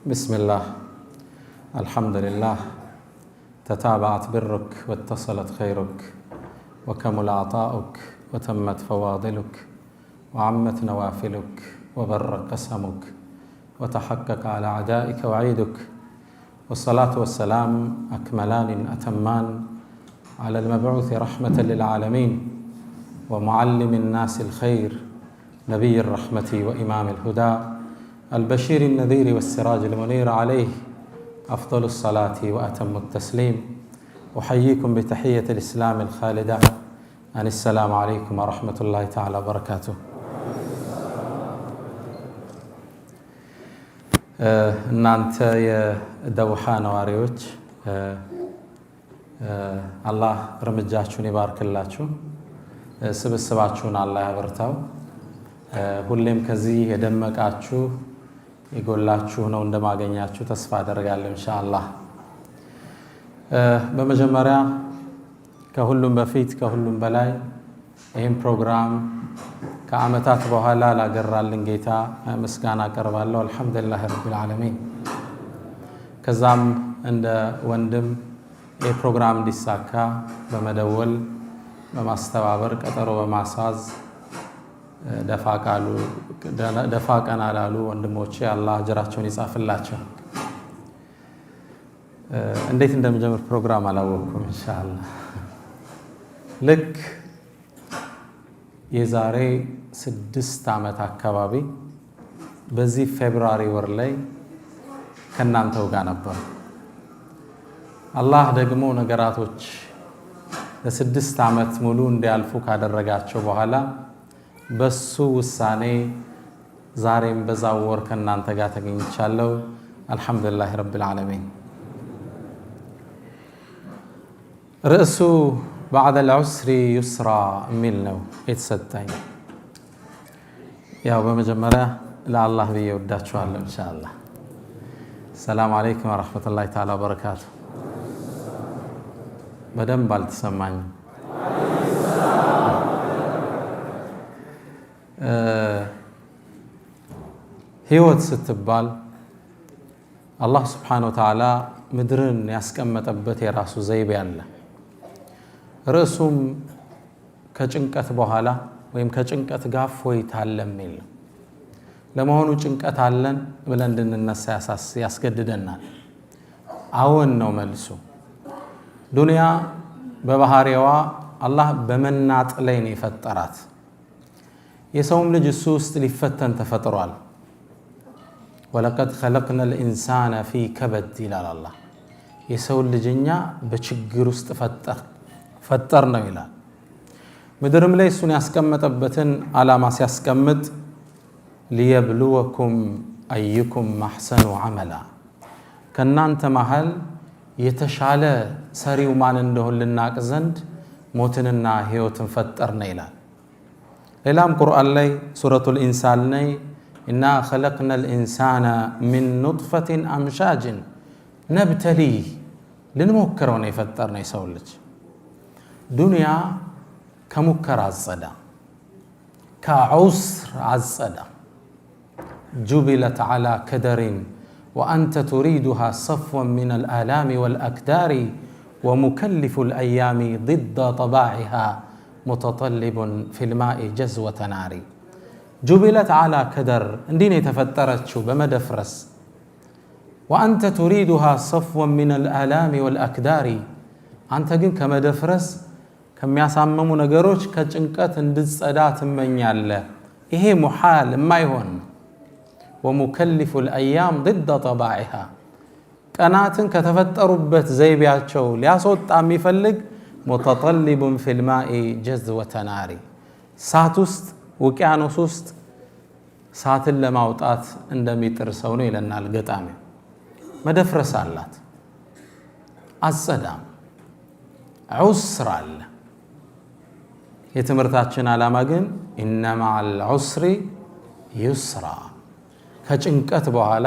بسم الله الحمد لله تتابعت برك واتصلت خيرك وكمل عطاؤك وتمت فواضلك وعمت نوافلك وبر قسمك وتحقق على أعدائك وعيدك والصلاة والسلام أكملان أتمان على المبعوث رحمة للعالمين ومعلم الناس الخير نبي الرحمة وإمام الهدى البشير النذير والسراج المنير عليه أفضل الصلاة وأتم التسليم أحييكم بتحية الإسلام الخالدة أن السلام عليكم ورحمة الله تعالى وبركاته. እናንተ የደውሃ ነዋሪዎች አላህ እርምጃችሁን ይባርክላችሁ፣ ስብስባችሁን አላህ ያበርታው። ሁሌም ከዚህ የደመቃችሁ የጎላችሁ ነው እንደማገኛችሁ ተስፋ አደርጋለሁ ኢንሻአላህ። በመጀመሪያ ከሁሉም በፊት ከሁሉም በላይ ይህን ፕሮግራም ከዓመታት በኋላ ላገራልን ጌታ ምስጋና አቀርባለሁ። አልሐምዱሊላህ ረቢል ዓለሚን። ከዛም እንደ ወንድም ይህ ፕሮግራም እንዲሳካ በመደወል በማስተባበር ቀጠሮ በማስያዝ ደፋ ቀና ላሉ ወንድሞቼ አላህ አጅራቸውን ይጻፍላቸው። እንዴት እንደምጀምር ፕሮግራም አላወቅኩም ኢንሻአላህ። ልክ የዛሬ 6 ዓመት አካባቢ በዚህ ፌብሩዋሪ ወር ላይ ከናንተው ጋር ነበር። አላህ ደግሞ ነገራቶች ለ6 ዓመት ሙሉ እንዲያልፉ ካደረጋቸው በኋላ በሱ ውሳኔ ዛሬም በዛው ወር ከናንተ ጋር ተገኝቻለሁ። አልሐምዱሊላህ ረቢል ዓለሚን። ርዕሱ بعد العسر يسرا የሚል ነው የተሰጠኝ። ያው በመጀመሪያ ለአላህ ብዬ ወዳችኋለሁ ኢንሻአላህ። ሰላም አለይኩም ወራህመቱላሂ ተዓላ ወበረካቱ። በደንብ አልተሰማኝም። ህይወት ስትባል አላህ ሱብሓነሁ ወተዓላ ምድርን ያስቀመጠበት የራሱ ዘይቤ አለ። ርዕሱም ከጭንቀት በኋላ ወይም ከጭንቀት ጋር እፎይታ አለ የሚል ነው። ለመሆኑ ጭንቀት አለን ብለን እንድንነሳ ያስገድደናል? አዎን ነው መልሱ። ዱንያ በባህሪዋ አላህ በመናጥ ላይ ነው የፈጠራት። የሰውም ልጅ እሱ ውስጥ ሊፈተን ተፈጥሯል። ወለቀድ ኸለቅና ልኢንሳነ ፊ ከበድ ይላል አላህ። የሰው ልጅኛ በችግር ውስጥ ፈጠር ነው ይላል። ምድርም ላይ እሱን ያስቀመጠበትን ዓላማ ሲያስቀምጥ ሊየብሉወኩም አዩኩም አሕሰኑ ዐመላ፣ ከእናንተ መሃል የተሻለ ሰሪው ማን እንደሆን ልናቅ ዘንድ ሞትንና ህይወትን ፈጠር ነው ይላል። ሌላም ቁርአን ላይ ሱረቱል ኢንሳን ላይ ኢና ኸለቅና ልኢንሳነ ሚን ኑጥፈትን አምሻጅን ነብተሊህ፣ ልንሞክረው ነው የፈጠር ነው የሰው ልጅ። ዱንያ ከሙከራ አጸዳ፣ ከዑስር አጸዳ። ጁቢለት ዓላ ከደሪን ወአንተ ቱሪዱሃ ሰፍወን ሚን አልአላሚ ወልአክዳሪ ወሙከሊፉ ልአያሚ ضد طباعها متطلب في الماء جزوة نار። ጁቢለት ዓላ ከደር፣ እንዲህ ነው የተፈጠረችው በመደፍረስ። ወአንተ ቱሪዱሃ ሰፍወን ሚን አልአላሚ ወልአክዳሪ፣ አንተ ግን ከመደፍረስ ከሚያሳመሙ ነገሮች ከጭንቀት እንድትጸዳ ትመኛለህ። ይሄ ሙሓል የማይሆን። ወሙከሊፉ ልአያም ضد طباعها፣ ቀናትን ከተፈጠሩበት ዘይቤያቸው ሊያስወጣ የሚፈልግ ሙተጠሊቡን ፊ ልማኢ ጀዝወተ ናሪ፣ ሳት ውስጥ ውቅያኖስ ውስጥ ሳትን ለማውጣት እንደሚጥር ሰው ነው ይለናል ገጣሚው። መደፍረስ አላት፣ አጸዳም፣ ዑስር አለ። የትምህርታችን ዓላማ ግን ኢነ መዐል ዑስሪ ዩስራ፣ ከጭንቀት በኋላ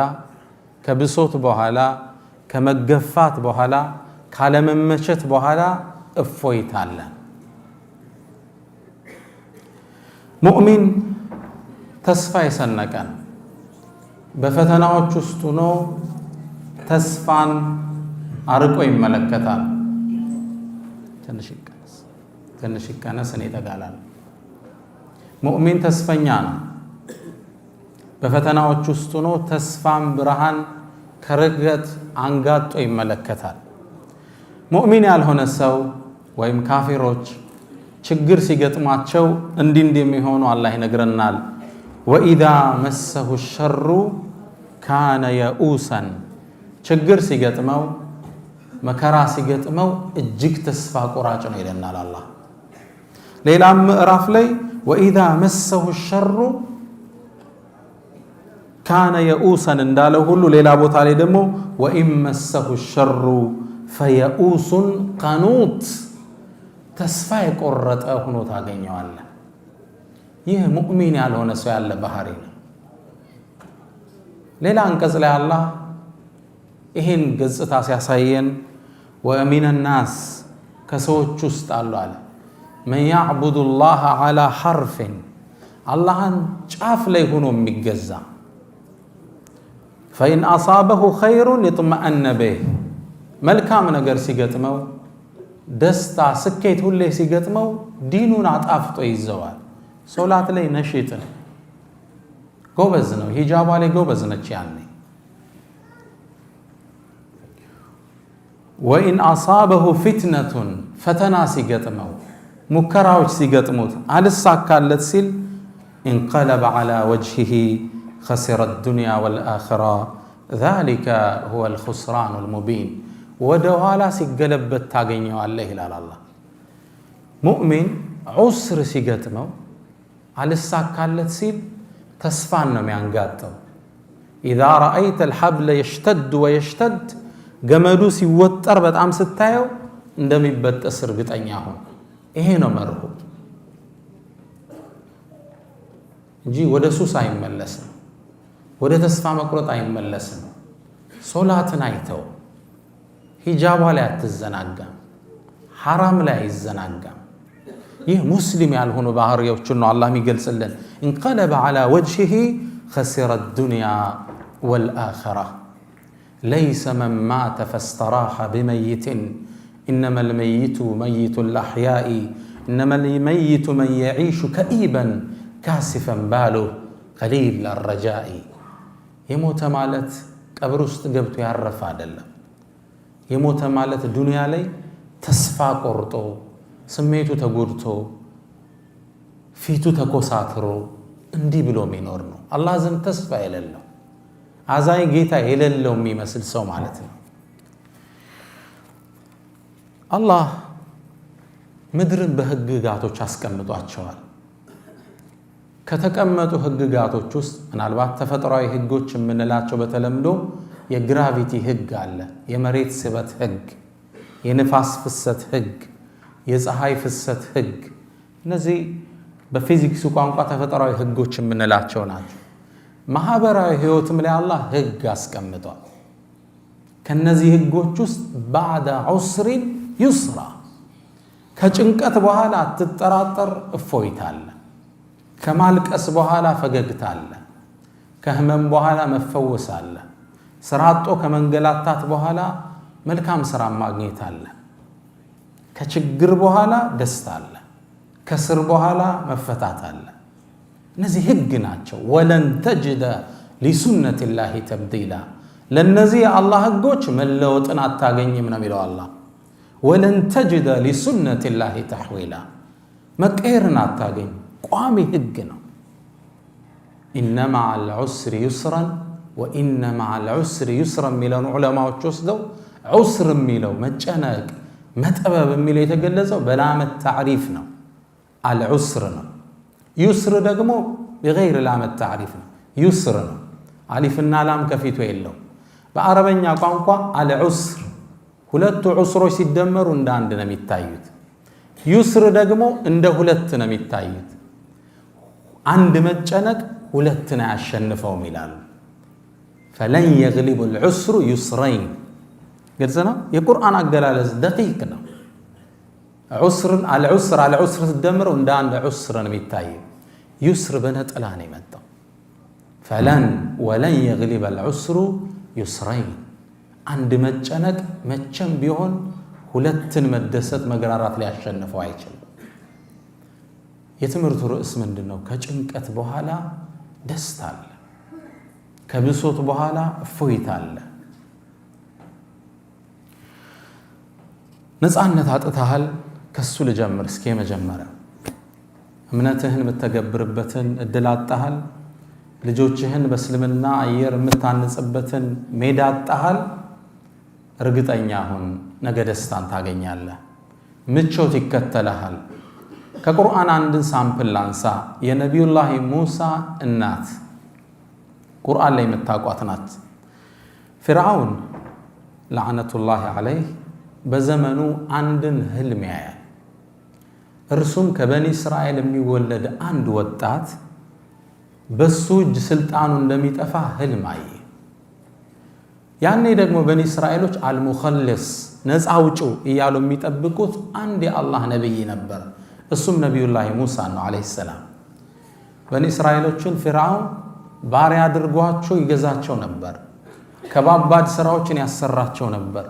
ከብሶት በኋላ ከመገፋት በኋላ ካለመመቸት በኋላ እፎይታ አለ። ሙእሚን ተስፋ የሰነቀን በፈተናዎች ውስጥ ሆኖ ተስፋን አርቆ ይመለከታል። ትንሽ ይቀነስ እኔ ተጋላል። ሙእሚን ተስፈኛ ነው። በፈተናዎች ውስጥ ሆኖ ተስፋን ብርሃን ከርቀት አንጋጦ ይመለከታል። ሙእሚን ያልሆነ ሰው ወይም ካፊሮች ችግር ሲገጥማቸው እንዲህ የሚሆኑ አላህ ይነግረናል። ወኢዛ መሰሁ ሸሩ ካነ የኡሰን፣ ችግር ሲገጥመው መከራ ሲገጥመው እጅግ ተስፋ ቆራጭ ነው ይለናል አላህ። ሌላም ምዕራፍ ላይ ወኢዛ መሰሁ ሸሩ ካነ የኡሰን እንዳለው ሁሉ ሌላ ቦታ ላይ ደግሞ ወኢን መሰሁ ሸሩ ፈየኡሱን ቀኑት፣ ተስፋ የቆረጠ ሆኖ ታገኘዋለህ። ይህ ሙእሚን ያልሆነ ሰው ያለ ባህሪ ነው። ሌላ አንቀጽ ላይ አላህ ይህን ገጽታ ሲያሳየን ወሚነ ናስ ከሰዎች ውስጥ አሉ አለ መን ያዕቡዱ ላህ ዓላ ሐርፊን፣ አላህን ጫፍ ላይ ሆኖ የሚገዛ ፈኢን አሳበሁ ኸይሩን ይጥመአነ ቢህ፣ መልካም ነገር ሲገጥመው ደስታ ስኬት ሁሌ ሲገጥመው ዲኑን አጣፍጦ ይዘዋል። ሶላት ላይ ነሽጥ ነው፣ ጎበዝ ነው፣ ሂጃባ ላይ ጎበዝ ነች። ያኔ ወኢን አሳበሁ ፊትነቱን፣ ፈተና ሲገጥመው ሙከራዎች ሲገጥሙት አልሳካለት ሲል እንቀለበ ዐላ ወጅሂሂ ኸሲረ ዱንያ ወልአኺራ ዛሊከ ሁወል ኹስራኑል ሙቢን፣ ወደ ኋላ ሲገለበት ታገኘዋለህ ይላል አላህ። ሙእሚን ዑስር ሲገጥመው አልሳካለት ሲል ተስፋን ነው የሚያንጋጠው። ኢዛ ረአይተ አልሐብለ የሽተድ ወየሽተድ፣ ገመዱ ሲወጠር በጣም ስታየው እንደሚበጠስ እርግጠኛ ሁን። ይሄ ነው መርሁ እንጂ ወደ ሱስ አይመለስም፣ ወደ ተስፋ መቁረጥ አይመለስም። ሶላትን አይተው፣ ሂጃቧ ላይ አትዘናጋም፣ ሐራም ላይ አይዘናጋም። ይህ ሙስሊም ያልሆኑ ባህሪዎችን ነው አላህ የሚገልጽልን። እንቀለበ ዐላ ወጅሂሂ ኸሲረ ዱንያ ወልአኺራ ለይሰ መን ማተ ፈስተራሐ ቢመይትን ኢነማ ልመይቱ መይቱ ልአሕያኢ ኢነማ ልመይቱ መን የዒሹ ከኢበን ካሲፈን ባሉህ ቀሊል አረጃኢ። የሞተ ማለት ቀብር ውስጥ ገብቶ ያረፈ አይደለም። የሞተ ማለት ዱንያ ላይ ተስፋ ቆርጦ ስሜቱ ተጎድቶ ፊቱ ተኮሳትሮ እንዲህ ብሎ የሚኖር ነው። አላህ ዘንድ ተስፋ የሌለው አዛኝ ጌታ የሌለው የሚመስል ሰው ማለት ነው። አላህ ምድርን በህግጋቶች አስቀምጧቸዋል። ከተቀመጡ ህግጋቶች ውስጥ ምናልባት ተፈጥሯዊ ህጎች የምንላቸው በተለምዶ የግራቪቲ ህግ አለ፣ የመሬት ስበት ህግ፣ የንፋስ ፍሰት ህግ፣ የፀሐይ ፍሰት ህግ። እነዚህ በፊዚክሱ ቋንቋ ተፈጥሯዊ ህጎች የምንላቸው ናቸው። ማህበራዊ ህይወትም ላይ አላህ ህግ አስቀምጧል። ከነዚህ ህጎች ውስጥ ባዕደ ዑስሪን ዩስራ፣ ከጭንቀት በኋላ አትጠራጠር እፎይታ አለ፣ ከማልቀስ በኋላ ፈገግታ አለ፣ ከህመም በኋላ መፈወስ አለ፣ ስራ አጦ ከመንገላታት በኋላ መልካም ስራ ማግኘት አለ፣ ከችግር በኋላ ደስታ አለ፣ ከስር በኋላ መፈታት አለ። እነዚህ ህግ ናቸው። ወለን ተጅደ ሊሱነቲላሂ ተብዲላ፣ ለነዚህ የአላህ ህጎች መለወጥን አታገኝም ነው የሚለው አላህ። ወለን ተጅደ ሊሱነቲላሂ ተሕዊላ፣ መቀየርን አታገኝ፣ ቋሚ ህግ ነው። ኢነ መዐል ዑስሪ ዩስረን ወኢነ መዐል ዑስሪ ዩስረን የሚለውን ዑለማዎች ወስደው ዑስር የሚለው መጨነቅ መጠበብ የሚለው የተገለጸው በላመት ታዕሪፍ ነው፣ አልዑስር ነው። ዩስር ደግሞ በገይር ላመት ታዕሪፍ ነው፣ ዩስር ነው። አሊፍና ላም ከፊቱ የለው። በአረበኛ ቋንቋ አልዑስር ሁለቱ ዑስሮች ሲደመሩ እንደ አንድ ነው የሚታዩት። ዩስር ደግሞ እንደ ሁለት ነው የሚታዩት። አንድ መጨነቅ ሁለትን አያሸንፈውም ይላሉ። ፈለን የግሊቡ ልዑስሩ ዩስረይን። ግልጽ ነው። የቁርአን አገላለጽ ደቂቅ ነው። ዑስርን አልዑስር ሲደምረው እንደ አንድ ዑስር ነው የሚታየው። ዩስር በነጠላ ነው የመጣው። ወለን የግሊበ ልዑስሩ ዩስረይን አንድ መጨነቅ መቼም ቢሆን ሁለትን መደሰት መግራራት ሊያሸንፈው አይችልም። የትምህርቱ ርዕስ ምንድን ነው? ከጭንቀት በኋላ ደስታ አለ፣ ከብሶት በኋላ እፎይታ አለ። ነፃነት አጥተሃል፣ ከሱ ልጀምር እስኪ። መጀመሪያ እምነትህን የምትተገብርበትን እድል አጣሃል። ልጆችህን በእስልምና አየር የምታንጽበትን ሜዳ አጣሃል። እርግጠኛ ሁን ነገ ደስታን ታገኛለህ። ምቾት ይከተልሃል። ከቁርአን አንድን ሳምፕል ላንሳ። የነቢዩላህ ሙሳ እናት ቁርአን ላይ የምታውቋት ናት። ፊርዓውን ለዓነቱላሂ ዐለይህ በዘመኑ አንድን ህልም ያያል። እርሱም ከበኒ እስራኤል የሚወለድ አንድ ወጣት በሱ እጅ ስልጣኑ እንደሚጠፋ ህልም አየ። ያኔ ደግሞ በኒ እስራኤሎች አልሙኸልስ ነፃ አውጪው እያሉ የሚጠብቁት አንድ የአላህ ነቢይ ነበር። እሱም ነቢዩላህ ሙሳ ነው ዐለይሂ ሰላም። በኒ እስራኤሎችን ፊርዓውን ባሪያ አድርጓቸው ይገዛቸው ነበር። ከባባድ ስራዎችን ያሰራቸው ነበር።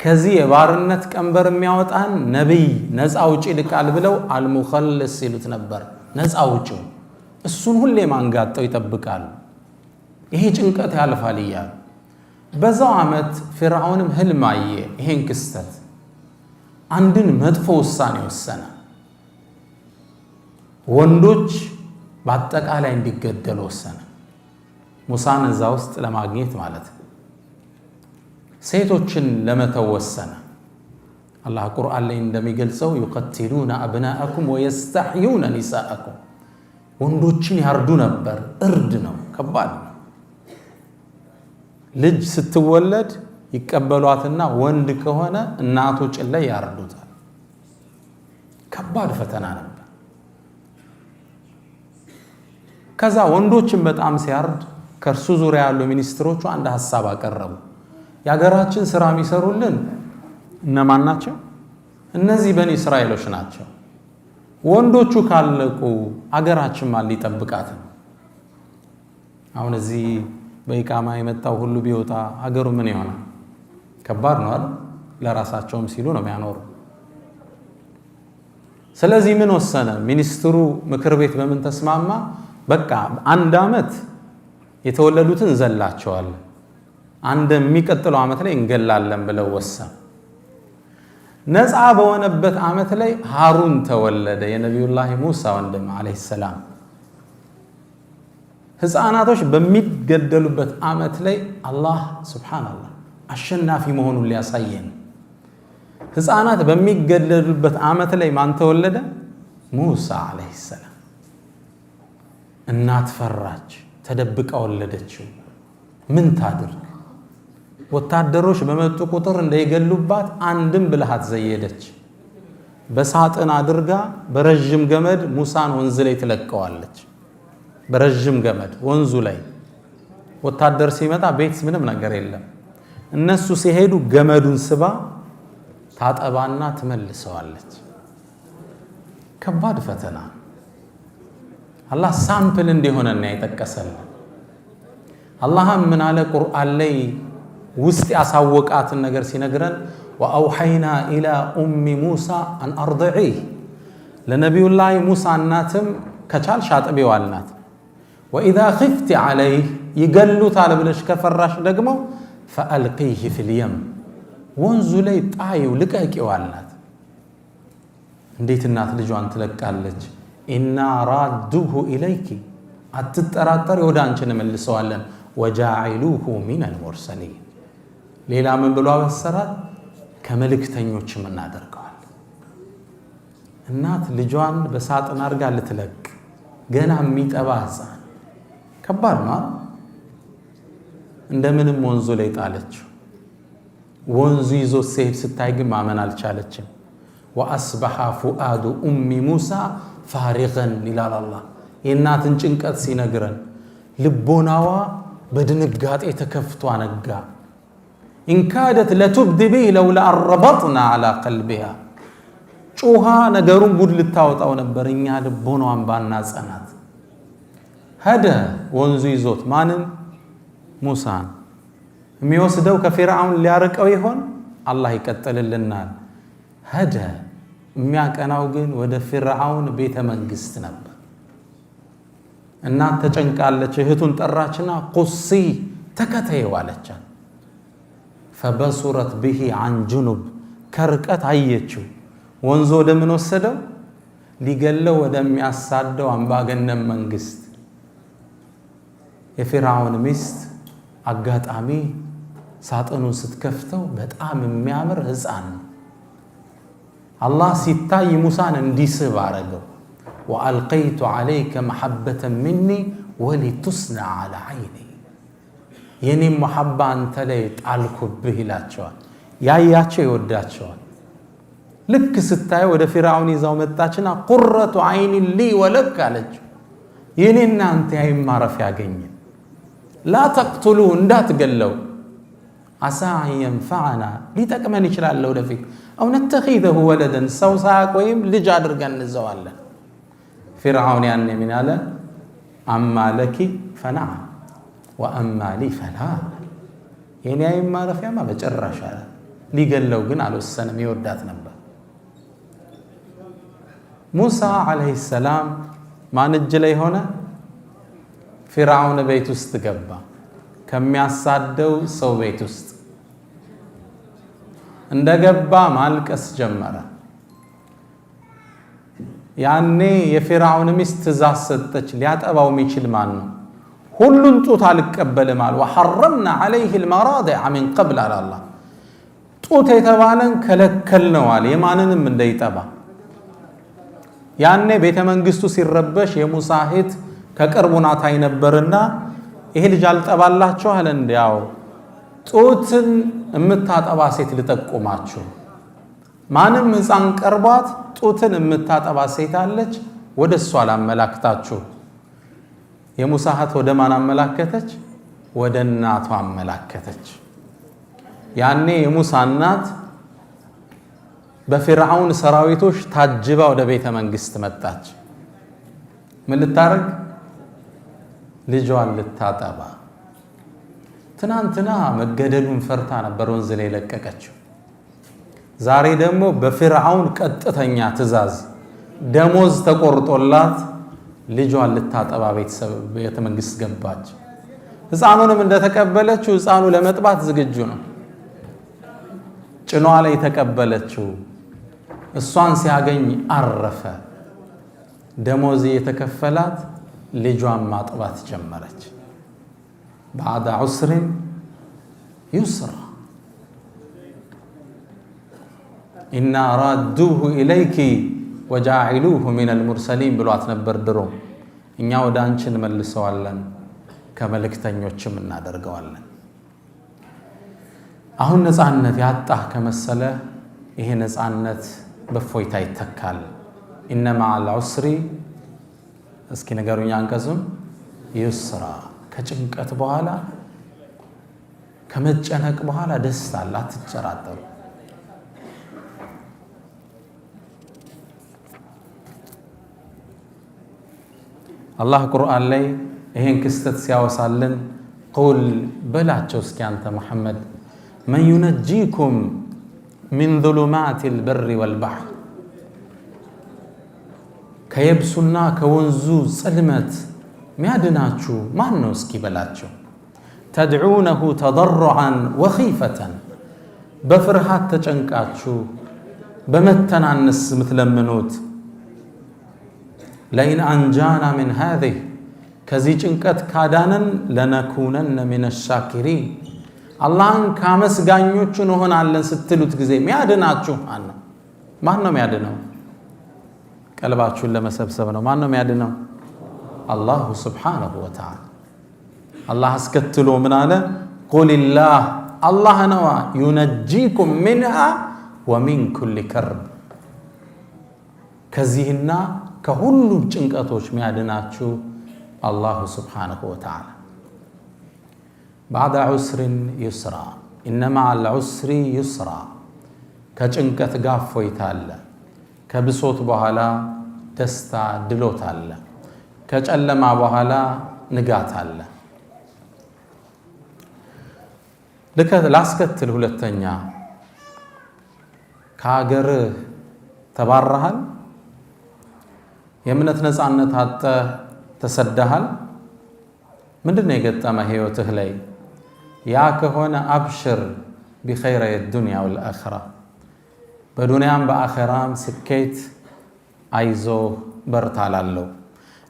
ከዚህ የባርነት ቀንበር የሚያወጣን ነቢይ ነፃ አውጪ ልካል ብለው አልሙኸልስ ይሉት ነበር። ነፃ አውጪው እሱን ሁሌ ማንጋጠው ይጠብቃሉ። ይሄ ጭንቀት ያልፋል እያሉ በዛው ዓመት ፊርዓውንም ህልም አየ። ይሄን ክስተት አንድን መጥፎ ውሳኔ ወሰነ። ወንዶች በአጠቃላይ እንዲገደሉ ወሰነ። ሙሳን እዛ ውስጥ ለማግኘት ማለት ነው። ሴቶችን ለመተው ወሰነ። አላህ ቁርአን ላይ እንደሚገልጸው ዩቀትሉነ አብናአኩም ወየስተሕዩነ ኒሳአኩም፣ ወንዶችን ያርዱ ነበር። እርድ ነው፣ ከባድ ነው። ልጅ ስትወለድ ይቀበሏትና ወንድ ከሆነ እናቱ ጭን ላይ ያርዱታል። ከባድ ፈተና ነበር። ከዛ ወንዶችን በጣም ሲያርድ ከእርሱ ዙሪያ ያሉ ሚኒስትሮቹ አንድ ሀሳብ አቀረቡ። የሀገራችን ስራ የሚሰሩልን እነማን ናቸው? እነዚህ በኒ እስራኤሎች ናቸው። ወንዶቹ ካለቁ አገራችን ማን ሊጠብቃት ነው? አሁን እዚህ በኢቃማ የመጣው ሁሉ ቢወጣ ሀገሩ ምን ይሆናል? ከባድ ነው አይደል? ለራሳቸውም ሲሉ ነው የሚያኖሩ። ስለዚህ ምን ወሰነ ሚኒስትሩ? ምክር ቤት በምን ተስማማ? በቃ አንድ ዓመት የተወለዱትን እንዘላቸዋለን፣ አንድ የሚቀጥለው ዓመት ላይ እንገላለን ብለው ወሰኑ። ነፃ በሆነበት ዓመት ላይ ሃሩን ተወለደ፣ የነቢዩላህ ሙሳ ወንድም ዐለይሂ ሰላም። ህፃናቶች በሚገደሉበት ዓመት ላይ አላህ ሱብሓነላህ አሸናፊ መሆኑን ሊያሳየን፣ ህፃናት በሚገደሉበት ዓመት ላይ ማን ተወለደ? ሙሳ ዐለይሂ ሰላም። እናት ፈራች፣ ተደብቃ ወለደችው። ምን ታድርግ? ወታደሮች በመጡ ቁጥር እንዳይገሉባት አንድም ብልሃት ዘየደች። በሳጥን አድርጋ በረጅም ገመድ ሙሳን ወንዝ ላይ ትለቀዋለች። በረጅም ገመድ ወንዙ ላይ ወታደር ሲመጣ ቤት ምንም ነገር የለም። እነሱ ሲሄዱ ገመዱን ስባ ታጠባና ትመልሰዋለች። ከባድ ፈተና። አላህ ሳምፕል እንዲሆነና የጠቀሰልን አላህም ምን አለ ቁርአን ላይ ውስጥ ያሳወቃትን ነገር ሲነግረን ወአውሐይና ኢላ ኡሚ ሙሳ አን አርድዒህ፣ ለነቢዩላህ ሙሳ እናትም ከቻልሽ አጥቢው አልናት። ወኢዛ ኺፍቲ ዐለይህ፣ ይገሉታል ብለሽ ከፈራሽ ደግሞ ፈአልቂህ ፊልየም፣ ወንዙ ላይ ጣዪው ልቀቂው አልናት። እንዴት እናት ልጇን ትለቃለች? ኢና ራዱሁ ኢለይኪ፣ አትጠራጠሪ ወደ አንቺ እንመልሰዋለን። ወጃዒሉሁ ሚነል ሙርሰሊን፣ ሌላ ምን ብሎ አበሰራት? ከመልእክተኞችም እናደርገዋለን። እናት ልጇን በሳጥን አድርጋ ልትለቅ፣ ገና የሚጠባ ሕፃን፣ ከባድ ነው። እንደምንም ወንዙ ላይ ጣለችው። ወንዙ ይዞ ሲሄድ ስታይ ግን ማመን አልቻለችም። ወአስበሐ ፉአዱ ኡሚ ሙሳ ፋሪገን ይላል አላህ። የእናትን ጭንቀት ሲነግረን ልቦናዋ በድንጋጤ ተከፍቶ አነጋ። ኢንካደት ለቱብዲ ቢህ ለውላ አረበጥና ዐላ ቀልቢሃ፣ ጩኻ ነገሩን ጉድ ልታወጣው ነበር እኛ ልቦናዋን ባናጸናት። ሄደ ወንዙ ይዞት ማንን ሙሳን የሚወስደው ከፊርዓውን ሊያርቀው ይሆን አላህ ይቀጥልልናል ሄደ የሚያቀናው ግን ወደ ፊርዓውን ቤተ መንግስት ነበር እናት ተጨንቃለች እህቱን ጠራችና ቁሲ ተከተየው አለቻት فبصرت به عن جنب ከርቀት አየችው ወንዞ ወደምን ወሰደው ሊገለው ወደሚያሳደው አምባገነን መንግስት የፊርዓውን ሚስት አጋጣሚ ሳጥኑን ስትከፍተው በጣም የሚያምር ህፃን አላህ ሲታይ ሙሳን እንዲስብ አረገው وألقيت عليك محبة مني ولتصنع على عيني የኔ መሐባ አንተ ላይ ጣልኩብህ ይላቸዋል ያያቸው ይወዳቸዋል ልክ ስታይ ወደ ፊርዓውን ይዛው መጣችና ቁረቱ አይኒ ሊ ወለክ አለች የኔና አንተ ያይማረፍ ያገኘ لا تقتلوا እንዳትገለው عسى أن ينفعنا ሊጠቅመን ይችላል ወደፊት أو نتخذه ولدا ሰው ሳያቆይም ልጅ አድርገን እንዘዋለን فرعون يعني من على أما لك فنعم وأما لي فلا يعني أي ما رفع ما بجرش لي قال له قن على السنة يودات نبا موسى عليه السلام ما نجلي هنا فرعون بيت استقبا كم يصادو سو بيت است اندقبا مالك اسجمرا ያኔ የፊርዓውን ሚስት ትእዛዝ ሰጠች ሊያጠባው የሚችል ማን ነው ሁሉን ጡት አልቀበልም አለ وحرمنا عليه المراضع من قبل على الله ጡት የተባለን ከለከል ነው አለ የማንንም እንዳይጠባ ያኔ ቤተ መንግስቱ ሲረበሽ የሙሳ እህት ከቅርቡ ናት አይነበርና ይሄ ልጅ አልጠባላችሁ አለ እንዲያው ጡትን የምታጠባ ሴት ልጠቁማችሁ ማንም ህፃን ቀርቧት ጡትን የምታጠባ ሴት አለች ወደሷ አላመላክታችሁ የሙሳ እህት ወደ ማን አመላከተች ወደ እናቷ አመላከተች ያኔ የሙሳ እናት በፊርዓውን ሰራዊቶች ታጅባ ወደ ቤተ መንግስት መጣች ምን ልታረግ ልጇን ልታጠባ ትናንትና መገደሉን ፈርታ ነበር ወንዝ ላይ ለቀቀችው ዛሬ ደግሞ በፊርዓውን ቀጥተኛ ትእዛዝ ደሞዝ ተቆርጦላት ልጇን ልታጠባ ቤተ መንግስት ገባች ህፃኑንም እንደተቀበለችው ህፃኑ ለመጥባት ዝግጁ ነው ጭኗ ላይ ተቀበለችው እሷን ሲያገኝ አረፈ ደሞዝ የተከፈላት ልጇን ማጥባት ጀመረች بعد عسر يسرا إنا رادوه إليك وجاعلوه من المرسلين ብሏት ነበር ድሮ እኛ ወደ አንቺ እንመልሰዋለን ከመልእክተኞችም እናደርገዋለን አሁን ነፃነት ያጣህ ከመሰለ ይሄ ነፃነት በፎይታ ይተካል إن مع العسر እስኪ ነገሩኛ አንቀጹም ይስራ ከጭንቀት በኋላ ከመጨነቅ በኋላ ደስታ አለ አትጨራጠሩ አላህ ቁርአን ላይ ይሄን ክስተት ሲያወሳልን ቁል በላቸው እስኪ አንተ መሐመድ من ينجيكم من ظلمات البر والبحر ከየብሱና ከወንዙ ጽልመት ሚያድናችሁ ማን ነው እስኪ በላቸው تدعونه تضرعا وخيفة በፍርሃት ተጨንቃችሁ በመተናነስ ምትለምኑት لئن أنجانا من هذه كذي ጭንቀት ካዳነን لنكونن من الشاكرين አላህን ካመስጋኞቹ እንሆናለን ስትሉት ጊዜ ሚያድናችሁ ማን ነው ሚያድነው ቀልባችሁን ለመሰብሰብ ነው ማን ነው ሚያድነው አላሁ ስብሓነሁ ወተዓላ አላህ አስከትሎ ምን አለ ቁል ላህ አላህ ነዋ ዩነጂኩም ሚንሃ ወሚን ኩል ከርብ ከዚህና ከሁሉም ጭንቀቶች ሚያድናችሁ አላሁ ስብሓነሁ ወተዓላ بعد عسر يسرا إن مع العسر يسرا ከጭንቀት ጋር ፎይታ አለ ከብሶት በኋላ ደስታ ድሎት አለ ከጨለማ በኋላ ንጋት አለ። ላስከትል ሁለተኛ ከሀገር ተባረሃል፣ የእምነት ነፃነት አጥተህ ተሰደሃል። ምንድነው የገጠመ ህይወትህ ላይ? ያ ከሆነ አብሽር ቢኸይረ የዱንያ ወልአኺራ፣ በዱንያም በአኺራም ስኬት አይዞ በርታ ላለው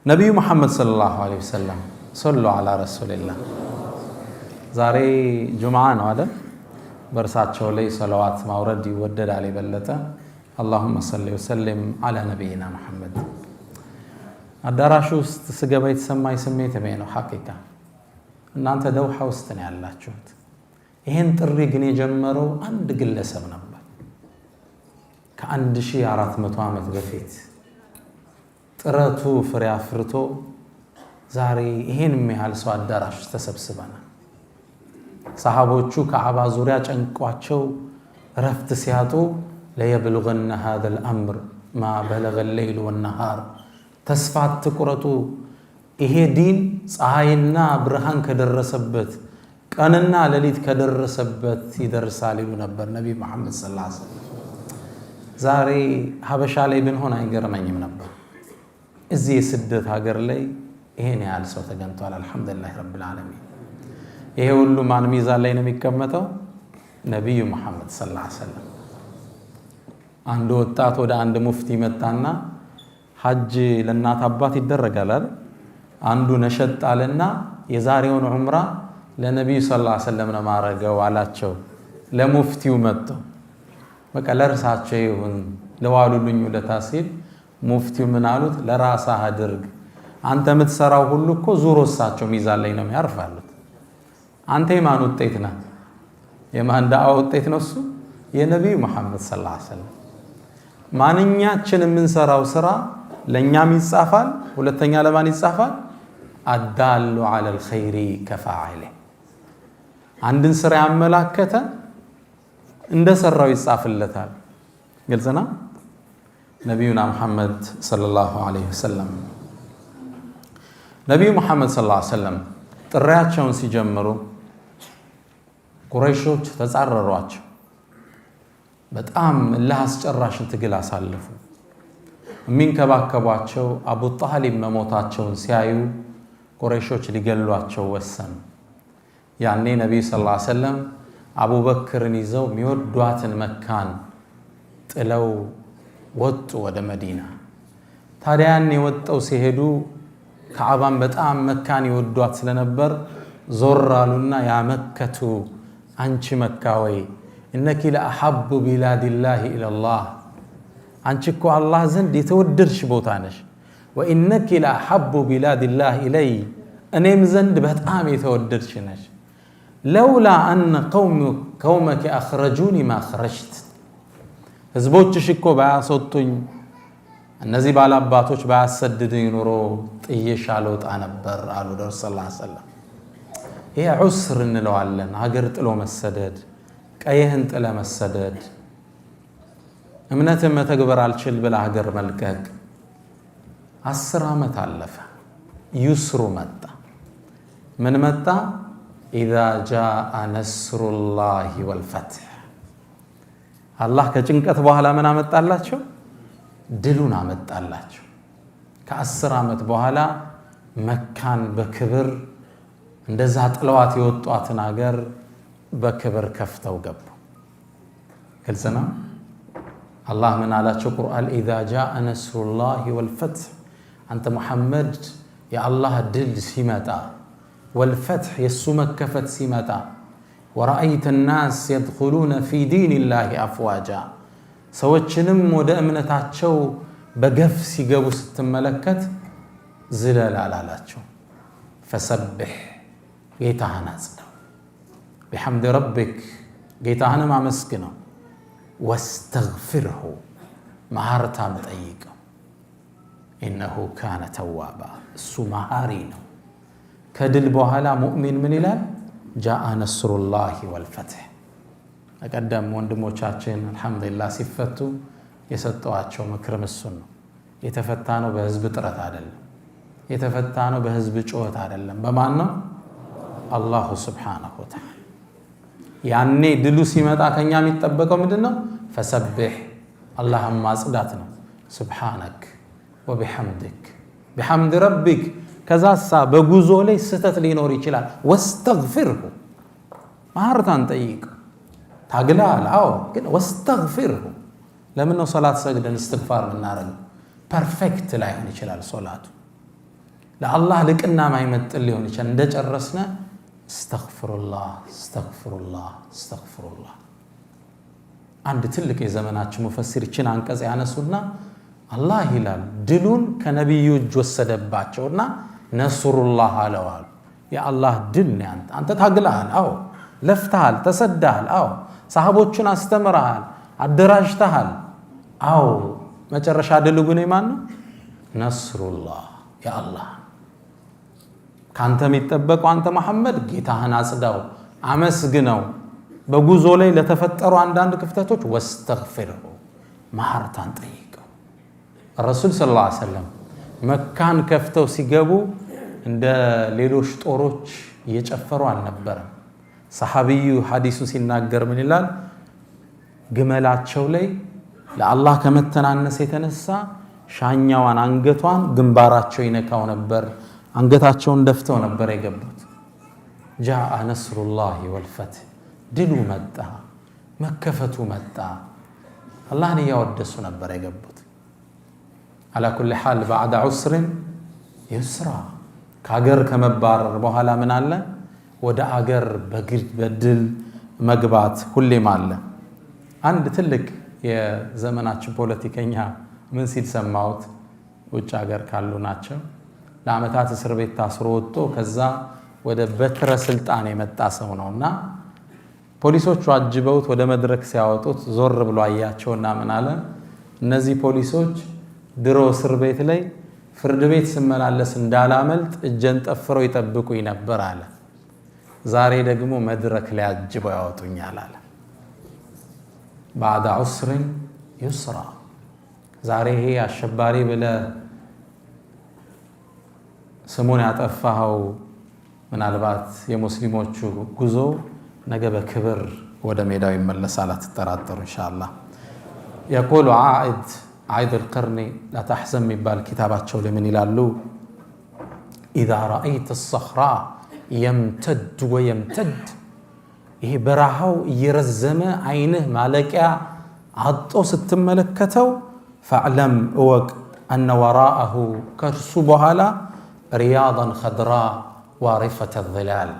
ነቢዩ መሐመድ ሰለላሁ ዐለይሂ ወሰለም ሰሉ ዐላ ረሱሊላህ። ዛሬ ጁምዓ ነው አይደል? በእርሳቸው ላይ ሰለዋት ማውረድ ይወደዳል የበለጠ። አላሁመ ሰሊ ወሰሊም ዐላ ነቢይና መሐመድ። አዳራሹ ውስጥ ስገባ የተሰማኝ ስሜት ነው ሐቂቃ። እናንተ ደውሃ ውስጥ ነው ያላችሁት። ይሄን ጥሪ ግን የጀመረው አንድ ግለሰብ ነበር ከ1400 ዓመት በፊት። ጥረቱ ፍሬ አፍርቶ ዛሬ ይሄን የሚያህል ሰው አዳራሽ ውስጥ ተሰብስበናል። ሰሃቦቹ ከዓባ ዙሪያ ጨንቋቸው ረፍት ሲያጡ ለየብሉገነ ሃዘል አምር ማ በለገ ሌይሉ ወነሃር፣ ተስፋ አትቁረጡ፣ ይሄ ዲን ፀሐይና ብርሃን ከደረሰበት ቀንና ሌሊት ከደረሰበት ይደርሳል ይሉ ነበር ነቢይ መሐመድ ሰለላሁ ዐለይሂ ወሰለም። ዛሬ ሀበሻ ላይ ብንሆን አይገርመኝም ነበር። እዚህ የስደት ሀገር ላይ ይሄን ያህል ሰው ተገኝቷል። አልሐምዱሊላህ ረብል ዓለሚን። ይሄ ሁሉ ማን ሚዛን ላይ ነው የሚቀመጠው? ነቢዩ መሐመድ ሰለላሁ ዐለይሂ ወሰለም። አንድ ወጣት ወደ አንድ ሙፍቲ መጣና ሐጅ ለእናት አባት ይደረጋል አይደል? አንዱ ነሸጥ አለና የዛሬውን ዑምራ ለነቢዩ ሰለላሁ ዐለይሂ ወሰለም ነው ማረገው አላቸው። ለሙፍቲው መጥቶ በቃ ለርሳቸው ይሁን ለዋሉልኝ ውለታ ሲል ሙፍቲው ምን አሉት? ለራስህ አድርግ፣ አንተ የምትሰራው ሁሉ እኮ ዙሮ እሳቸው ሚዛን ላይ ነው የሚያርፋሉት። አንተ የማን ውጤት ነህ? የማን ዳዓ ውጤት ነው? እሱ የነቢዩ መሐመድ ሰለላሁ ዐለይሂ ወሰለም። ማንኛችን የምንሰራው ስራ ለእኛም ይጻፋል፣ ሁለተኛ ለማን ይጻፋል? አዳሉ ዐለል ኸይሪ ከፋዒሊህ። አንድን ስራ ያመላከተ እንደሰራው ይጻፍለታል። ግልጽ ነው። ነቢዩና መሐመድ ሰለላሁ ዐለይሂ ወሰለም ነቢዩ መሐመድ ሰለላሁ ዐለይሂ ወሰለም ጥሪያቸውን ሲጀምሩ ቁረይሾች ተጻረሯቸው። በጣም እልህ አስጨራሽን ትግል አሳለፉ። የሚንከባከቧቸው አቡ ጣሊብ መሞታቸውን ሲያዩ ቁረይሾች ሊገሏቸው ወሰኑ። ያኔ ነቢዩ ሰለላሁ ዐለይሂ ወሰለም አቡበክርን ይዘው የሚወዷትን መካን ጥለው ወጡ ወደ መዲና። ታዲያ ያኔ ወጣው ሲሄዱ ከዓባን በጣም መካን ይወዷት ስለነበር ዞር አሉና ያ መከቱ፣ አንቺ መካ ወይ እነኪ ለአሐቡ ቢላዲላሂ ኢለላህ፣ አንቺ እኮ አላህ ዘንድ የተወደድሽ ቦታ ነሽ። ወኢነኪ ለአሐቡ ቢላዲላህ ኢለይ፣ እኔም ዘንድ በጣም የተወደድሽ ነሽ። ለውላ አነ ቀውመኪ አኽረጁኒ ማ ኸረጅት፣ ህዝቦችሽ እኮ ባያስወጡኝ፣ እነዚህ ባላባቶች ባያሰድዱኝ ኑሮ ጥዬሽ አልወጣ ነበር አሉ ረሱል ሰለላሁ ዐለይሂ ወሰለም። ይሄ ዑስር እንለዋለን። ሀገር ጥሎ መሰደድ፣ ቀይህን ጥለ መሰደድ፣ እምነትን መተግበር አልችል ብላ ሀገር መልቀቅ። 10 ዓመት አለፈ። ዩስሩ መጣ። ምን መጣ? ኢዛ ጃአ ነስሩላሂ ወልፈትሕ። አላህ ከጭንቀት በኋላ ምን አመጣላቸው? ድሉን አመጣላቸው። ከ10 ዓመት በኋላ መካን በክብር እንደዛ ጥለዋት የወጧትን ሀገር በክብር ከፍተው ገቡ። ግልጽ ነው። አላህ ምን አላቸው? ቁርአን ኢዛ ጃአ ነስሩላሂ ወልፈትሕ፣ አንተ ሙሐመድ የአላህ ድል ሲመጣ፣ ወልፈትሕ የእሱ መከፈት ሲመጣ፣ ወረአይተ ናስ የድኹሉነ ፊ ዲኒላሂ አፍዋጃ፣ ሰዎችንም ወደ እምነታቸው በገፍ ሲገቡ ስትመለከት ዝለል አላላቸው። ፈሰብሕ፣ ጌታህን አጽናው፣ ቢሐምድ ረቢክ፣ ጌታህንም አመስግነው፣ ወስተግፊርሁ፣ መሃርታም ጠይቀው፣ ኢነሁ ካነ ተዋባ፣ እሱ መሃሪ ነው። ከድል በኋላ ሙእሚን ምን ይላል? ጃአ ነስሩላሂ ወልፈትሕ። ቀደም ወንድሞቻችን አልሐምዱሊላህ ሲፈቱ የሰጠዋቸው ምክር እሱን ነው። የተፈታ ነው በህዝብ ጥረት አይደለም። የተፈታነው በህዝብ ጩኸት አይደለም። በማን ነው? አላሁ ሱብሓነሁ ወተዓላ። ያኔ ድሉ ሲመጣ ከኛ የሚጠበቀው ምንድነው? ፈሰብህ አላህን ማጽዳት ነው። ሱብሓነክ ወቢሐምድክ ቢሐምድ ረቢክ። ከዛሳ በጉዞ ላይ ስህተት ሊኖር ይችላል። ወስተግፊርሁ ማህረታን ጠይቅ። ታግላል፣ አዎ፣ ግን ወስተግፊርሁ። ለምን ነው ሶላት ሰግደን እስትግፋር የምናደርገው? ፐርፌክት ላይሆን ይችላል ሶላቱ፣ ለአላህ ልቅና ማይመጥን ሊሆን ይችላል። እንደጨረስነ እስተግፍሩላህ እስተግፍሩላህ እስተግፍሩላህ። አንድ ትልቅ የዘመናችን ሙፈሲር ይችን አንቀጽ ያነሱና አላህ ይላል ድሉን ከነቢዩ እጅ ወሰደባቸውና ነስሩላህ አለዋል። የአላህ ድል ነው። አንተ ታግለሃል፣ አዎ፣ ለፍተሃል፣ ተሰዳሃል፣ አዎ፣ ሰሃቦችን አስተምረሃል፣ አደራጅተሃል፣ አዎ። መጨረሻ ድሉ ግን የማን ነው? ነስሩላህ የአላህ። ካንተ የሚጠበቀው አንተ መሐመድ ጌታህን አጽዳው፣ አመስግነው። በጉዞ ላይ ለተፈጠሩ አንዳንድ ክፍተቶች ወስተግፊርሁ ማህረታን ጠይቀው። ረሱል ሰለላሁ ዐለይሂ ወሰለም መካን ከፍተው ሲገቡ እንደ ሌሎች ጦሮች እየጨፈሩ አልነበረም። ሰሐቢዩ ሐዲሱ ሲናገር ምን ይላል? ግመላቸው ላይ ለአላህ ከመተናነስ የተነሳ ሻኛዋን አንገቷን ግንባራቸው ይነካው ነበር። አንገታቸውን ደፍተው ነበር የገቡት። ጃአ ነስሩላሂ ወልፈትህ፣ ድሉ መጣ፣ መከፈቱ መጣ። አላህን እያወደሱ ነበር የገቡት። አላ ኩሊ ሓል ባዕደ ዑስርን ዩስራ። ከአገር ከመባረር በኋላ ምን አለ? ወደ አገር በድል መግባት ሁሌም አለ። አንድ ትልቅ የዘመናችን ፖለቲከኛ ምን ሲል ሰማሁት? ውጭ ሀገር ካሉ ናቸው። ለዓመታት እስር ቤት ታስሮ ወጥቶ ከዛ ወደ በትረ ስልጣን የመጣ ሰው ነውና ፖሊሶቹ አጅበውት ወደ መድረክ ሲያወጡት ዞር ብሎ አያቸውና ምን አለ? እነዚህ ፖሊሶች ድሮ እስር ቤት ላይ ፍርድ ቤት ስመላለስ እንዳላመልጥ እጀን ጠፍረው ይጠብቁኝ ነበር አለ። ዛሬ ደግሞ መድረክ ላይ አጅበው ያወጡኛል አለ። ባዕደ ዑስርን ዩስራ። ዛሬ ይሄ አሸባሪ ብለህ ስሙን ያጠፋኸው ምናልባት የሙስሊሞቹ ጉዞ ነገ በክብር ወደ ሜዳው ይመለሳል፣ አትጠራጠሩ ኢንሻአላህ። የቁሉ ዓኢድ አልቀርኒ ላ ተሕዘን የሚባል ኪታባቸው ላይ ምን ይላሉ? ኢዛ ረአይተ ሰኽራ የምተድ ወየምተድ፣ ይሄ በረሃው እየረዘመ አይንህ ማለቂያ አጦ ስትመለከተው ፈዕለም እወቅ አነ ወራአሁ ከእርሱ በኋላ ሪያዳን ኸድራ ዋሪፈተ ዚላል፣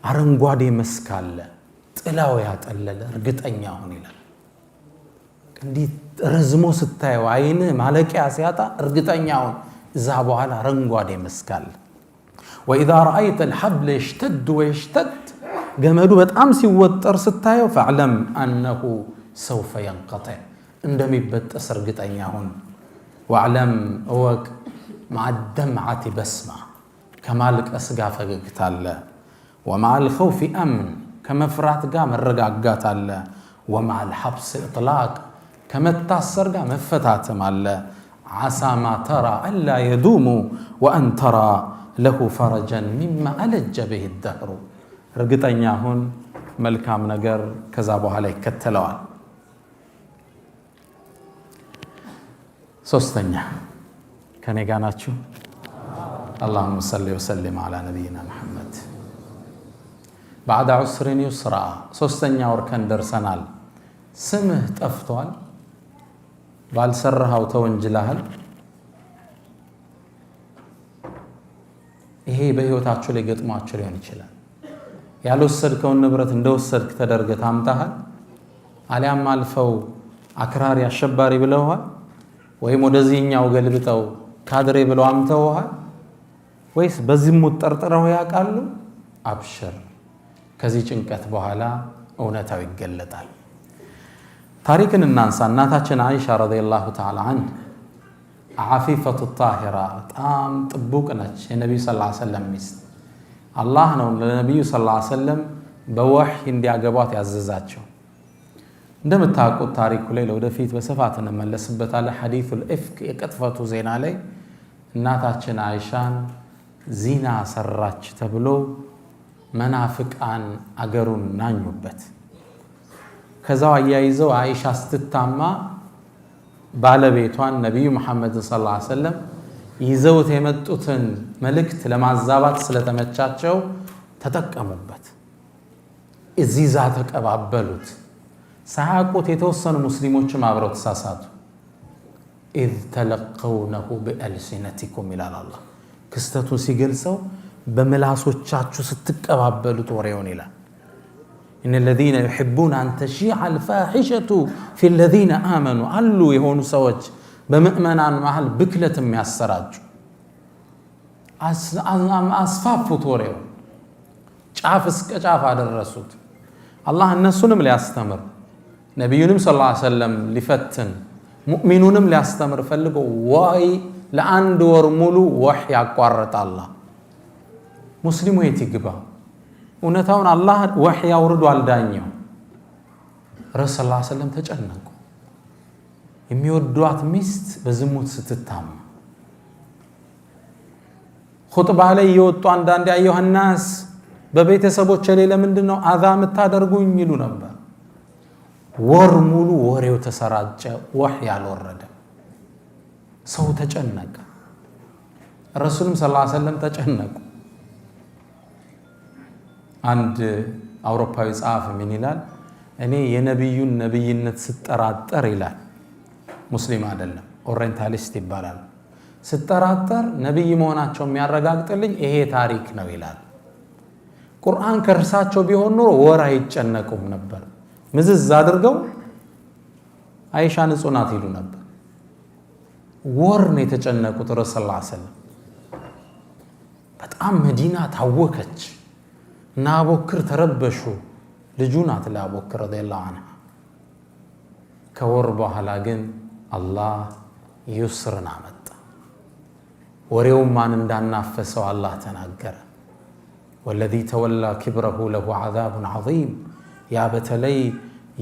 አረንጓዴ መስክ አለ፣ ጥላው ያጠለለ። እርግጠኛ ሁን ይላል። እንዲህ ረዝሞ ስታየው አይንህ ማለቂያ ሲያጣ እርግጠኛ ሁን እዛ በኋላ አረንጓዴ መስክ አለ። ወኢዛ ረአይተ አልሐብለ የሽተድ ወየሽተድ፣ ገመዱ በጣም ሲወጠር ስታየው ፈዕለም አነሁ ሰውፈ የንቀጢዕ፣ እንደሚበጠስ እርግጠኛ ሁን። ወዕለም እወቅ መዓ ደምዓቲ በስማ፣ ከማልቀስ ጋር ፈገግታ አለ። ወመዓ ልኸውፊ አምን፣ ከመፍራት ጋር መረጋጋት አለ። ወመዓ ልሐብስ እጥላቅ፣ ከመታሰር ጋር መፈታትም አለ። ዓሳ ማ ተራ አላ የዱሙ ወአን ተራ ለሁ ፈረጀን ሚማ አለጀ ብህ ደህሩ፣ እርግጠኛ ሁን መልካም ነገር ከዛ በኋላ ይከተለዋል። ሶስተኛ ከኔ ጋር ናችሁ? አላሁመ ሰሊ ወሰሊም ዓላ ነቢይና መሐመድ። ባዕደ ዑስሪን ዩስራ፣ ሶስተኛው እርከን ደርሰናል። ስምህ ጠፍቷል፣ ባልሰራኸው ተወንጅለሃል። ይሄ በህይወታችሁ ላይ ገጥሟችሁ ሊሆን ይችላል። ያልወሰድከውን ንብረት እንደወሰድክ ተደርገህ ታምታሃል። አሊያም አልፈው አክራሪ አሸባሪ ብለውሃል፣ ወይም ወደዚህኛው ገልብጠው ካድሬ ብለው አምተውሃል፣ ወይስ በዝሙት ጠርጥረው ያውቃሉ? አብሽር፣ ከዚህ ጭንቀት በኋላ እውነታው ይገለጣል። ታሪክን እናንሳ። እናታችን አይሻ ረዲየላሁ ተዓላ አንሃ ዓፊፈቱ ጣሂራ፣ በጣም ጥቡቅ ነች። የነቢዩ ሰለላሁ ዐለይሂ ወሰለም ሚስት። አላህ ነው ለነቢዩ ሰለላሁ ዐለይሂ ወሰለም በወህይ እንዲያገቧት ያዘዛቸው። እንደምታውቁት ታሪኩ ላይ ለወደፊት በስፋት እንመለስበታለን። ሐዲሱል ኢፍክ፣ የቅጥፈቱ ዜና ላይ እናታችን አይሻን ዚና ሰራች ተብሎ መናፍቃን አገሩን ናኙበት። ከዛው አያይዘው አይሻ ስትታማ ባለቤቷን ነብዩ መሐመድ ሰለላሁ ዐለይሂ ወሰለም ይዘውት የመጡትን መልእክት ለማዛባት ስለተመቻቸው ተጠቀሙበት። እዚዛ ተቀባበሉት። ሳያውቁት የተወሰኑ ሙስሊሞችም አብረው ተሳሳቱ። ኢዝ ተለቀውነሁ ቢአልሲነቲኩም ይላል አላህ። ክስተቱን ሲገልጸው በምላሶቻችሁ ስትቀባበሉት ወሬውን ይላል። ኢነ الذين يحبون أن تشيع الفاحشة في الذين آمنوا አሉ የሆኑ ሰዎች በምእመናን መሃል ብክለት የሚያሰራጩ አስፋፉት ወሬውን ጫፍ እስከ ጫፍ አደረሱት። አላህ እነሱንም ሊያስተምር ነቢዩንም ሰለላሁ ዐለይሂ ወሰለም ሊፈትን ሙእሚኑንም ሊያስተምር ፈልጎ ወይ ለአንድ ወር ሙሉ ወህይ ያቋረጣል። ሙስሊሙ የት ይግባ? እውነታውን አላህ ወህይ አውርዶ አልዳኘው። ረሱል ሰለላሁ ዐለይሂ ወሰለም ተጨነቁ። የሚወዷት ሚስት በዝሙት ስትታማ ኹጥባ ላይ የወጡ አንዳንድ አዩሃ ናስ በቤተሰቦች ላይ ለምንድነው አዛ የምታደርጉኝ ይሉ ነበር። ወር ሙሉ ወሬው ተሰራጨ፣ ወህይ አልወረደ። ሰው ተጨነቀ። ረሱልም ሰለላሁ ዐለይሂ ወሰለም ተጨነቁ። አንድ አውሮፓዊ ጸሐፊ ምን ይላል? እኔ የነብዩን ነብይነት ስጠራጠር ይላል፣ ሙስሊም አይደለም ኦሪየንታሊስት ይባላል፣ ስጠራጠር ነብይ መሆናቸው የሚያረጋግጥልኝ ይሄ ታሪክ ነው ይላል። ቁርአን ከርሳቸው ቢሆን ኖሮ ወር አይጨነቁም ነበር። ምዝዝ አድርገው አይሻ ንጹህ ናት ይሉ ነበር። ወር ነው የተጨነቁት። ረሱል ሰለላሁ ዐለይሂ ወሰለም በጣም መዲና ታወከች እና አቡበክር ተረበሹ። ልጁ ናት ለአቡበክር ረዲየላሁ ዐንሁ። ከወር በኋላ ግን አላህ ዩስርን አመጣ። ወሬውን ማን እንዳናፈሰው አላህ ተናገረ። ወለዚ ተወላ ኪብረሁ ለሁ ዐዛቡን ዐዚም። ያ በተለይ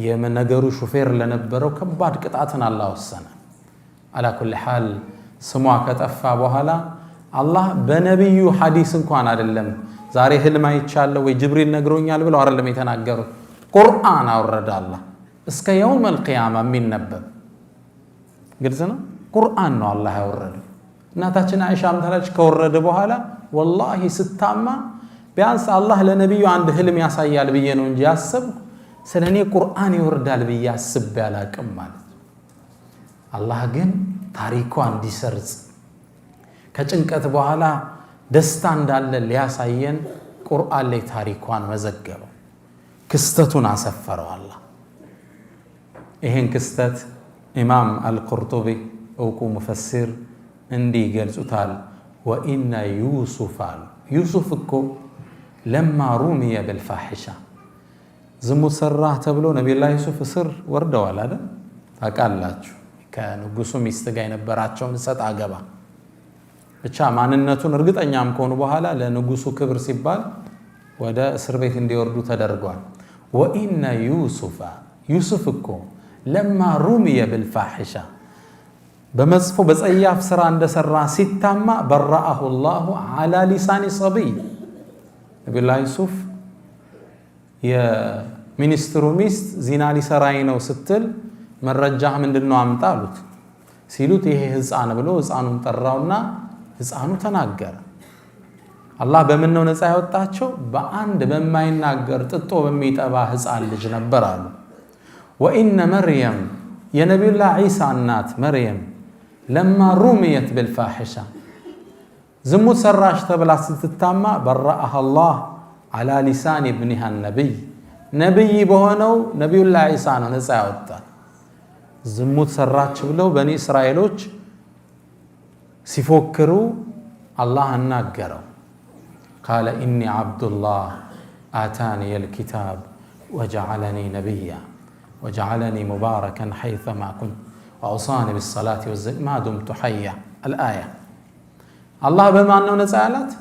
የነገሩ ሹፌር ለነበረው ከባድ ቅጣትን አላህ ወሰነ። አላ ኩሊ ሓል ስሟ ከጠፋ በኋላ አላህ በነቢዩ ሐዲስ እንኳን አይደለም ዛሬ ህልም አይቻለሁ ወይ ጅብሪል ነግሮኛል ብለው አይደለም የተናገሩት። ቁርአን አወረደ አላህ እስከ የውመል ቂያማ የሚነበብ ግልጽ ነው። ቁርአን ነው አላህ ያወረደ። እናታችን አይሻም ተላች ከወረደ በኋላ ወላሂ ስታማ ቢያንስ አላህ ለነቢዩ አንድ ህልም ያሳያል ብዬ ነው እንጂ ያሰብኩ ስለኔ ቁርአን ይወርዳል ብዬ አስቤ አላቅም ማለት። አላህ ግን ታሪኳ እንዲሰርጽ ከጭንቀት በኋላ ደስታ እንዳለ ሊያሳየን ቁርአን ላይ ታሪኳን መዘገበው፣ ክስተቱን አሰፈረው አላህ። ይሄን ክስተት ኢማም አልቁርጡቢ እውቁ ሙፈሲር እንዲህ ይገልጹታል። ወኢነ ዩሱፍ አሉ ዩሱፍ እኮ ለማ ሩሚየ ብልፋሒሻ ዝሙት ሰራህ ተብሎ ነቢዩላህ ዩሱፍ እስር ወርደዋል አይደል? ታውቃላችሁ። ከንጉሱ ሚስት ጋር የነበራቸውን ሰጥ አገባ ብቻ ማንነቱን እርግጠኛም ከሆኑ በኋላ ለንጉሱ ክብር ሲባል ወደ እስር ቤት እንዲወርዱ ተደርጓል። ወኢነ ዩሱፍ ዩሱፍ እኮ ለማ ሩሚየ ብልፋሒሻ በመጥፎ በጸያፍ ስራ እንደሰራ ሲታማ በረአሁ ላሁ ዐላ ሊሳኒ ሰቢይ። ነቢዩላህ ዩሱፍ የሚኒስትሩ ሚስት ዚና ሊሰራኝ ነው ስትል መረጃህ ምንድነው አምጣ አሉት። ሲሉት ይሄ ህፃን ብሎ ህፃኑን ጠራውና ህፃኑ ተናገረ። አላህ በምን ነው ነፃ ያወጣቸው? በአንድ በማይናገር ጥጦ በሚጠባ ህፃን ልጅ ነበር አሉ። ወኢነ መርየም የነቢዩላህ ዒሳ እናት መርየም ለማ ሩሚየት ብልፋሒሻ ዝሙት ሰራሽ ተብላ ስትታማ በረአሃ አላህ ዐላ ሊሳን ብኒሃ ነቢይ ነቢይ በሆነው ነቢዩላህ ዒሳ ነው ነፃ ያወጣል። ዝሙት ሰራች ብለው በኒ እስራኤሎች ሲፎክሩ አላህ አናገረው። ቃለ ኢኒ ዓብዱላህ አታኒየ ልኪታብ ወጀዐለኒ ነቢያ ወጀዐለኒ ሙባረከን ሐይሰማ ኩንቱ ወአውሳኒ ቢሰላቲ ወዘካቲ ማ ዱምቱ ሐያ አልአያ። አላህ በማን ነው ነፃ ያላት?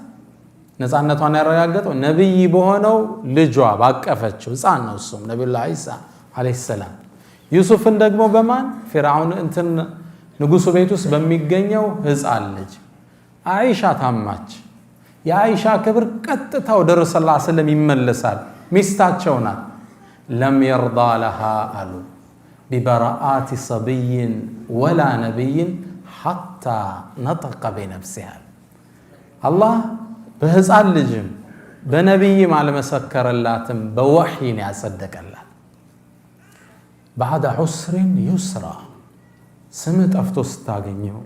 ነፃነቷን ያረጋገጠው ነቢይ በሆነው ልጇ ባቀፈችው ህፃን ነው። እሱም ነቢዩላህ ዒሳ ዓለይሂ ሰላም። ዩሱፍን ደግሞ በማን ፊርዓውን ንጉሱ ቤት ውስጥ በሚገኘው ህፃን ልጅ አይሻ ታማች። የአይሻ ክብር ቀጥታ ወደ ረሱል ሰለላሁ ዐለይሂ ወሰለም ይመለሳል። ሚስታቸው ናት። ለም የርዳ ለሃ አሉ ቢበራአት ሰብይን ወላ ነቢይን ሐታ ነጠቀ ቢነፍሲሃ። አላህ በህፃን ልጅም በነቢይም አልመሰከረላትም፣ በወሕይን ያጸደቀላት። ባዕደ ዑስሪን ዩስራ። ስም ጠፍቶ ስታገኘው፣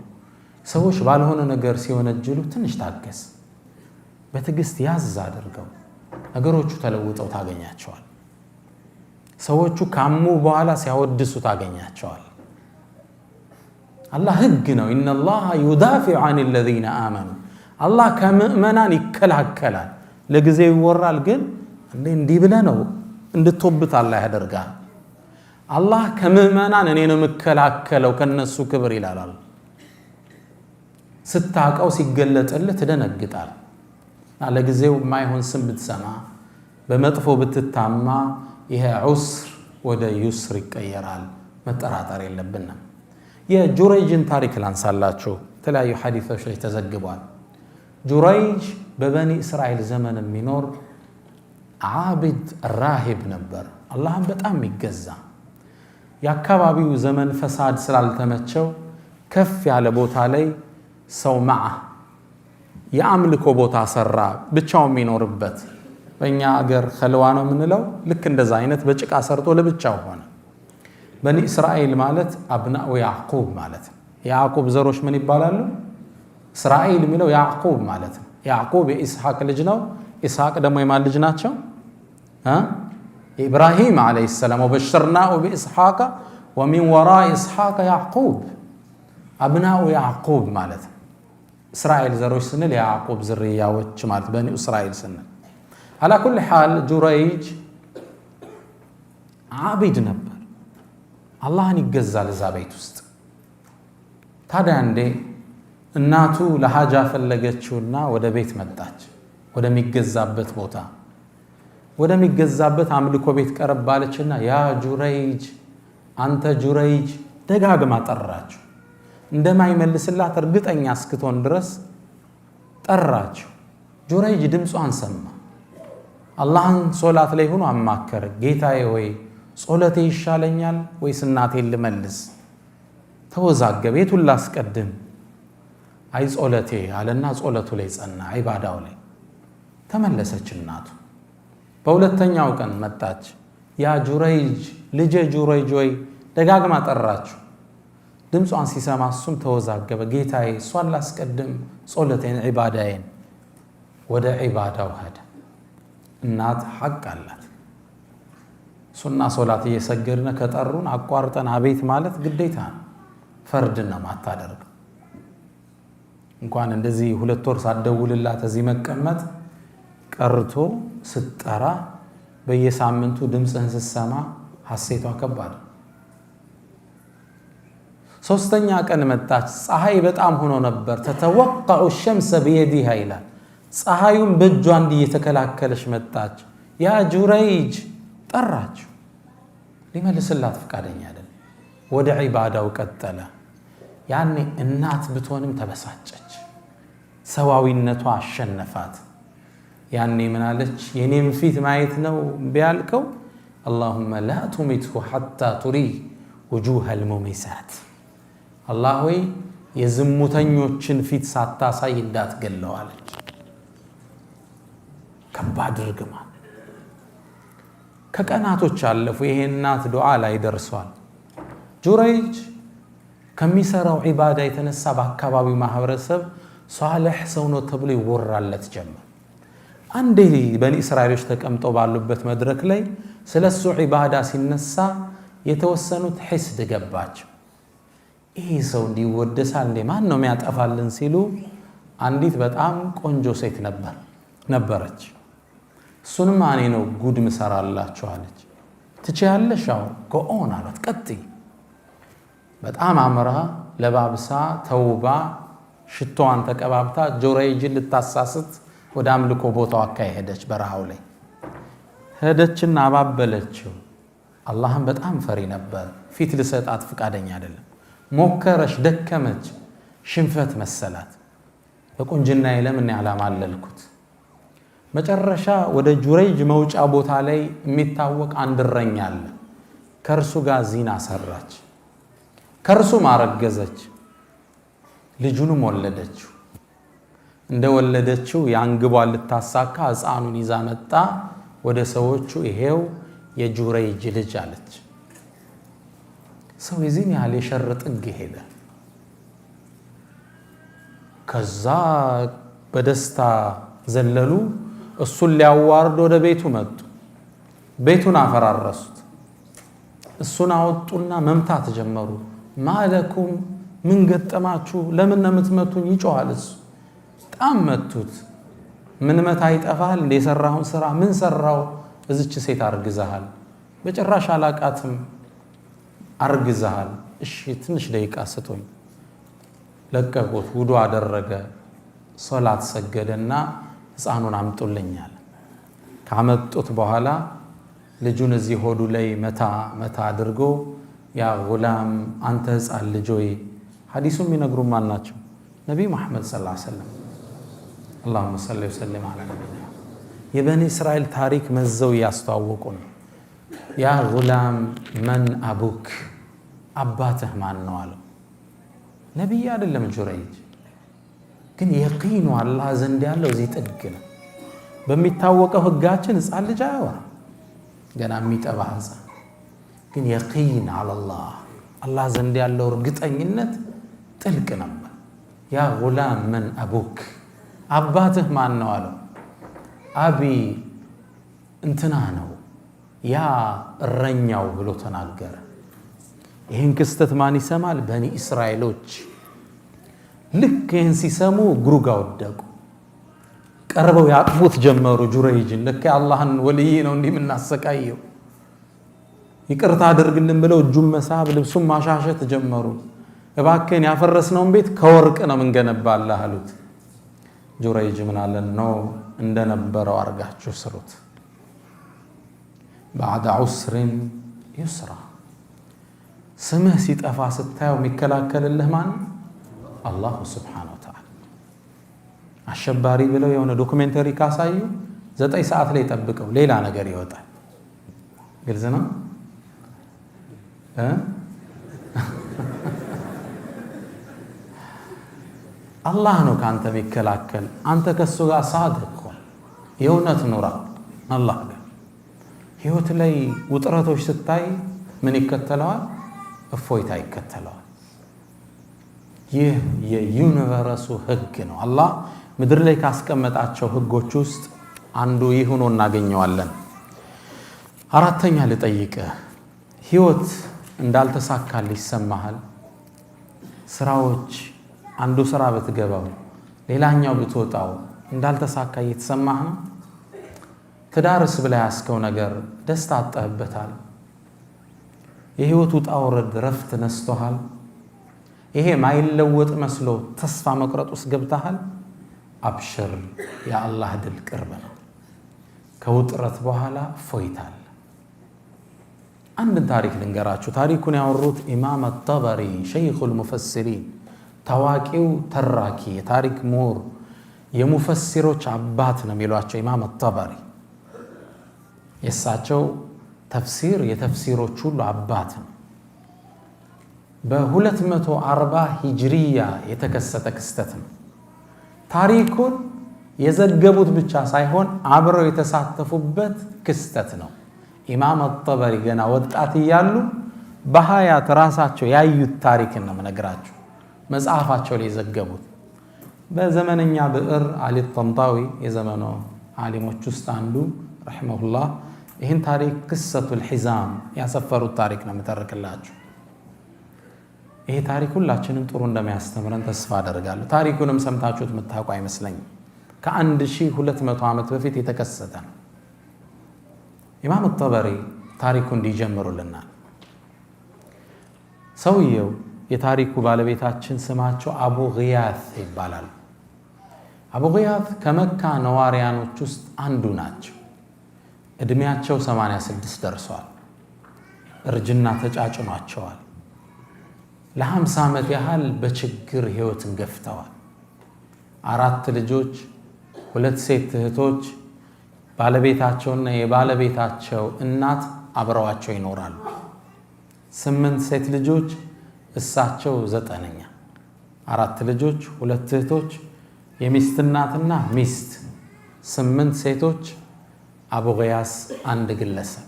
ሰዎች ባልሆነ ነገር ሲወነጅሉ ትንሽ ታገስ፣ በትዕግስት ያዝ አድርገው፣ ነገሮቹ ተለውጠው ታገኛቸዋል። ሰዎቹ ካሙ በኋላ ሲያወድሱ ታገኛቸዋል። አላህ ህግ ነው። ኢነላሃ ዩዳፊዑ ዐን ለዚነ አመኑ። አላህ ከምእመናን ይከላከላል። ለጊዜው ይወራል፣ ግን እንዲህ ብለህ ነው እንድትወብት አላህ ያደርጋል። አላህ ከምእመናን እኔ ነው የምከላከለው ከነሱ ክብር ይላል። ስታቀው ሲገለጥልህ ትደነግጣል። ለጊዜው የማይሆን ስም ብትሰማ፣ በመጥፎ ብትታማ፣ ይሄ ዑስር ወደ ዩስር ይቀየራል። መጠራጠር የለብንም። የጁረይጅን ታሪክ ላንሳላችሁ። የተለያዩ ሐዲሶች ላይ ተዘግቧል። ጁረይጅ በበኒ እስራኤል ዘመን የሚኖር ዓቢድ ራሂብ ነበር። አላህን በጣም የሚገዛ። የአካባቢው ዘመን ፈሳድ ስላልተመቸው ከፍ ያለ ቦታ ላይ ሰው መዓ የአምልኮ ቦታ ሰራ፣ ብቻው የሚኖርበት። በእኛ አገር ኸልዋ ነው የምንለው። ልክ እንደዛ አይነት በጭቃ ሰርቶ ለብቻው ሆነ። በኒ እስራኤል ማለት አብናኡ ያዕቁብ ማለት ነው። የያዕቁብ ዘሮች ምን ይባላሉ? እስራኤል የሚለው ያዕቁብ ማለት ነው። ያዕቁብ የኢስሐቅ ልጅ ነው። ኢስሐቅ ደግሞ የማን ልጅ ናቸው? ኢብራሂም ዓለይሂ ሰላም። ወበሸርናሁ ቢኢስሐቅ ወሚን ወራኢ ኢስሐቅ ያዕቁብ። አብናኡ ያዕቁብ ማለት ነው። እስራኤል ዘሮች ስንል የያዕቁብ ዝርያዎች ማለት በኒ እስራኤል ስንል። አላ ኩል ሓል ጁረይጅ ዓቢድ ነበር። አላህን ይገዛል እዛ ቤት ውስጥ። ታዲያ እንዴ እናቱ ለሃጃ ፈለገችውና ወደ ቤት መጣች። ወደሚገዛበት ቦታ ወደሚገዛበት አምልኮ ቤት ቀረብ ባለችና ያ ጁረይጅ፣ አንተ ጁረይጅ ደጋግማ ጠራችው። እንደማይመልስላት እርግጠኛ እስክትሆን ድረስ ጠራችው። ጁረይጅ ድምጿን ሰማ። አላህን ሶላት ላይ ሆኖ አማከረ። ጌታዬ ሆይ ጾለቴ ይሻለኛል ወይስ እናቴን ልመልስ? ተወዛገበ። የቱን ላስቀድም? አይ ጾለቴ አለና ጾለቱ ላይ ጸና፣ ዒባዳው ላይ ተመለሰች እናቱ። በሁለተኛው ቀን መጣች። ያ ጁረይጅ ልጄ ጁረይጅ ወይ ደጋግማ ጠራችው። ድምጿን ሲሰማ እሱም ተወዛገበ። ጌታዬ እሷን ላስቀድም ጾለቴን ዒባዳዬን? ወደ ዒባዳው ሄደ። እናት ሐቅ አላት። ሱና ሶላት እየሰገድን ከጠሩን አቋርጠን አቤት ማለት ግዴታ ነው። ፈርድን ነው ማታደርገው። እንኳን እንደዚህ 2 ወር ሳትደውልላት እዚህ መቀመጥ ቀርቶ ስትጠራ በየሳምንቱ ድምፅህን ስትሰማ ሐሴቷ ከባድ። ሶስተኛ ቀን መጣች። ፀሐይ በጣም ሆኖ ነበር። ተተወቀዑ ሸምሰ ቢየዲሃ ይላል። ፀሐዩን በእጇ እንዲህ እየተከላከለች መጣች። ያ ጁረይጅ ጠራችው። ሊመልስላት ፈቃደኛ አይደለም። ወደ ዒባዳው ቀጠለ። ያኔ እናት ብትሆንም ተበሳጨች። ሰዋዊነቷ አሸነፋት። ያኔ ምን አለች? የኔም ፊት ማየት ነው እምቢ ያልከው? አላሁመ ላ ቱሚትሁ ሐታ ቱሪ ውጁሀል ሙሚሳት። አላህ ሆይ የዝሙተኞችን ፊት ሳታሳይ እንዳትገለው አለች። ከባድ ርግማን። ከቀናቶች አለፉ። ይሄ እናት ዱዓ ላይ ደርሷል። ጁረይጅ ከሚሰራው ዒባዳ የተነሳ በአካባቢው ማህበረሰብ ሷልሕ ሰው ነው ተብሎ ይወራለት ጀመር። አንዴ በኒ እስራኤሎች ተቀምጠው ባሉበት መድረክ ላይ ስለሱ ዒባዳ ሲነሳ የተወሰኑት ሒስድ ገባቸው። ይሄ ሰው እንዲወደሳል እንዴ? ማን ነው የሚያጠፋልን ሲሉ አንዲት በጣም ቆንጆ ሴት ነበረች። እሱንም እኔ ነው ጉድ ምሰራላችሁ አለች። ትችያለሽ? አዎ ጎኦን አሏት። ቀጥይ። በጣም አምራ ለባብሳ ተውባ ሽቶዋን ተቀባብታ ጁረይጅን ልታሳስት ወደ አምልኮ ቦታው አካሄደች። በረሃው ላይ ሄደችና አባበለችው። አላህን በጣም ፈሪ ነበር። ፊት ልሰጣት ፍቃደኛ አይደለም። ሞከረች፣ ደከመች፣ ሽንፈት መሰላት። በቁንጅና ለምን ያላማለልኩት መጨረሻ ወደ ጁረይጅ መውጫ ቦታ ላይ የሚታወቅ አንድ እረኛ አለ ከርሱ ጋር ዚና ሰራች ከርሱ ማረገዘች ልጁንም ወለደችው እንደወለደችው ያንግቧን ልታሳካ ሕፃኑን ይዛ መጣ ወደ ሰዎቹ ይሄው የጁረይጅ ልጅ አለች ሰው የዚህን ያህል የሸር ጥግ ሄደ ከዛ በደስታ ዘለሉ እሱን ሊያዋርዱ ወደ ቤቱ መጡ ቤቱን አፈራረሱት እሱን አወጡና መምታት ጀመሩ ማለኩም ምን ገጠማችሁ ለምን ነው የምትመቱኝ ይጮሃል እሱ በጣም መቱት ምን መታ ይጠፋል እንደ የሰራውን ስራ ምን ሰራው እዚች ሴት አርግዛሃል በጭራሽ አላቃትም አርግዛሃል እሺ ትንሽ ደቂቃ ስቶኝ ለቀቁት ውዱ አደረገ ሶላት ሰገደና ሕፃኑን አምጡልኛል ካመጡት በኋላ ልጁን እዚህ ሆዱ ላይ መታ አድርጎ ያ ጉላም አንተ ሕፃን ልጅ ሆይ ሐዲሱም ይነግሩ ማን ናቸው ነብይ መሐመድ ሰለላሁ ዐለይሂ ወሰለም اللهم صل وسلم على نبينا የበኒ እስራኤል ታሪክ መዘው ያስተዋወቁ ነው ያ ጉላም መን አቡክ አባትህ ማን ነው አለው ነብይ አይደለም ጁረይጅ ግን የቂኑ አላህ ዘንድ ያለው እዚህ ጥግ ነው በሚታወቀው ህጋችን ሕፃን ልጅ አያወራ ገና የሚጠባ ሕፃን ግን የቂን አላህ አላህ ዘንድ ያለው እርግጠኝነት ጥልቅ ነበር ያ ጉላም መን አቡክ አባትህ ማን ነው አለው አቢ እንትና ነው ያ እረኛው ብሎ ተናገረ ይህን ክስተት ማን ይሰማል በኒ እስራኤሎች ልክ ይህን ሲሰሙ ግሩጋ ወደቁ ቀርበው ያቅፉት ጀመሩ ጁረይጅን ልክ አላህን ወልይ ነው እንዲህ ምናሰቃየው ይቅርታ አድርግልን ብለው እጁን መሳብ ልብሱን ማሻሸት ጀመሩ እባክህን ያፈረስነውን ቤት ከወርቅ ነው ምንገነባልህ አሉት ጁረይጅ ምን አለ ነው እንደነበረው አርጋችሁ ስሩት بعد عسر يسرا ስምህ ሲጠፋ ስታየው የሚከላከልልህ ማን አላህ Subhanahu Wa Ta'ala አሸባሪ ብለው የሆነ ዶክመንተሪ ካሳዩ 9 ሰዓት ላይ ጠብቀው ሌላ ነገር ይወጣል ግልጽ ነው አላህ ነው ካንተ የሚከላከል አንተ ከሱ ጋር ሳድቅ የእውነት ኑራ አላህ ጋር ህይወት ላይ ውጥረቶች ስታይ ምን ይከተለዋል እፎይታ ይከተለዋል ይህ የዩኒቨርሱ ህግ ነው አላህ ምድር ላይ ካስቀመጣቸው ህጎች ውስጥ አንዱ ይሁን እናገኘዋለን አራተኛ ልጠይቅ ህይወት እንዳልተሳካል ይሰማሃል ስራዎች አንዱ ስራ በትገባው ሌላኛው ብትወጣው እንዳልተሳካ እየተሰማህ ነው ትዳርስ ብላ ያስከው ነገር ደስታ አጣህበታል የህይወቱ ጣውረድ ረፍት ነስቶሃል ይሄ ማይለወጥ መስሎ ተስፋ መቅረጥ ውስጥ ገብተሃል አብሽር ያ አላህ ድል ቅርብ ነው ከውጥረት በኋላ ፎይታል አንድ ታሪክ ልንገራችሁ ታሪኩን ያወሩት ኢማም አጠበሪ ሸይኹል ሙፈሲሪን ታዋቂው ተራኪ የታሪክ ምሁር የሙፈሲሮች አባት ነው የሚሏቸው ኢማም አጠበሪ የሳቸው ተፍሲር የተፍሲሮች ሁሉ አባት ነው በ240 ሂጅሪያ የተከሰተ ክስተት ነው ታሪኩን የዘገቡት ብቻ ሳይሆን አብረው የተሳተፉበት ክስተት ነው ኢማም አጠበሪ ገና ወጣት እያሉ በሐያት ራሳቸው ያዩት ታሪክን ነው መነግራችሁ መጽሐፋቸው ላይ ዘገቡት በዘመነኛ ብዕር አሊ ጠንጣዊ የዘመኑ ዓሊሞች ውስጥ አንዱ ረሂመሁላህ ይህን ታሪክ ቅሰቱል ሒዛም ያሰፈሩት ታሪክ ነው መተረክላችሁ ይሄ ታሪክ ሁላችንም ጥሩ እንደሚያስተምረን ተስፋ አደርጋለሁ ታሪኩንም ሰምታችሁት መታውቁ አይመስለኝም ከ1200 ዓመት በፊት የተከሰተ ነው ኢማም አጠበሪ ታሪኩን እንዲጀምሩልናል ሰውየው የታሪኩ ባለቤታችን ስማቸው አቡ ጊያት ይባላል አቡ ጊያት ከመካ ነዋሪያኖች ውስጥ አንዱ ናቸው እድሜያቸው 86 ደርሷል እርጅና ተጫጭኗቸዋል ለ50 ዓመት ያህል በችግር ህይወትን ገፍተዋል 4 ልጆች፣ 2 ሴት እህቶች፣ ባለቤታቸውና የባለቤታቸው እናት አብረዋቸው ይኖራሉ። 8 ሴት ልጆች፣ እሳቸው 9ኛ። 4 ልጆች፣ 2 እህቶች፣ የሚስት እናትና ሚስት፣ 8 ሴቶች፣ አቡ ጊያስ 1 ግለሰብ።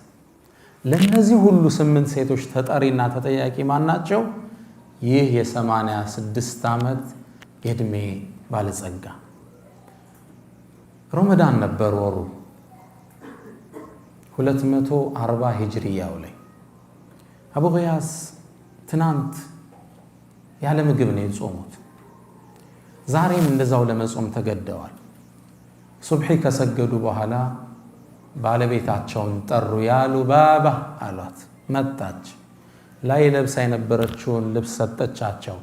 ለነዚህ ሁሉ 8 ሴቶች ተጠሪና ተጠያቂ ማን ናቸው? ይህ የ86 ዓመት የዕድሜ ባለጸጋ። ረመዳን ነበር ወሩ 240 ሂጅሪያው ላይ። አቡ ጊያስ ትናንት ያለ ምግብ ነው የጾሙት። ዛሬም እንደዛው ለመጾም ተገደዋል። ሱብሒ ከሰገዱ በኋላ ባለቤታቸውን ጠሩ። ያሉ ባባ አሏት። መጣች። ላይ ለብሳ የነበረችውን ልብስ ሰጠቻቸው።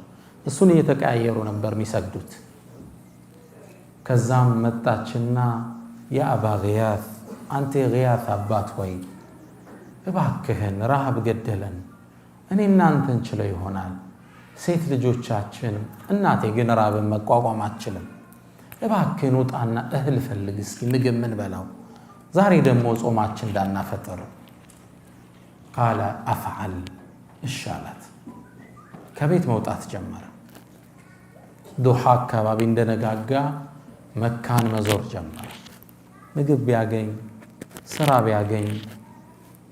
እሱን እየተቀያየሩ ነበር የሚሰግዱት። ከዛም መጣችና የአባ ጊያስ አንተ የጊያስ አባት ሆይ እባክህን ረሃብ ገደለን፣ እኔ እናንተን ችለው ይሆናል፣ ሴት ልጆቻችን፣ እናቴ ግን ራብን መቋቋም አትችልም። እባክህን ውጣና እህል ፈልግ እስኪ ምግብ ምን በላው፣ ዛሬ ደግሞ ጾማችን እንዳናፈጥር። ቃለ አፍዓል እሻላት። ከቤት መውጣት ጀመረ። ዱሓ አካባቢ እንደነጋጋ መካን መዞር ጀመረ። ምግብ ቢያገኝ ስራ ቢያገኝ፣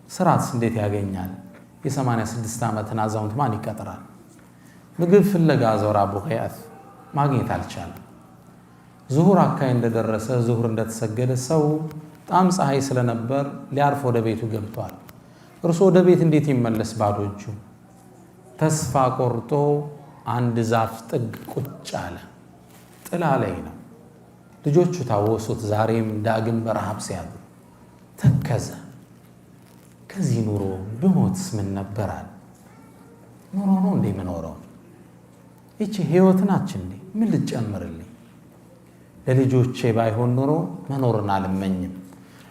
ስራስ እንዴት ያገኛል? የ86 ዓመትን አዛውንት ማን ይቀጥራል? ምግብ ፍለጋ ዞር። አቡ ጊያስ ማግኘት አልቻለም። ዙሁር አካባቢ እንደደረሰ ዙሁር እንደተሰገደ ሰው በጣም ፀሐይ ስለነበር ሊያርፍ ወደ ቤቱ ገብቷል። እርሱ ወደ ቤት እንዴት ይመለስ ባዶ እጁ? ተስፋ ቆርጦ አንድ ዛፍ ጥግ ቁጭ አለ። ጥላ ላይ ነው። ልጆቹ ታወሱት። ዛሬም ዳግም በረሃብ ሲያሉ ተከዘ። ከዚህ ኑሮ ብሞትስ ምን ነበራል? ኑሮ ነው እንዴ የምኖረው? ይቺ ህይወት ናች እንዴ? ምን ልጨምርልኝ? ለልጆቼ ባይሆን ኑሮ መኖርን አልመኝም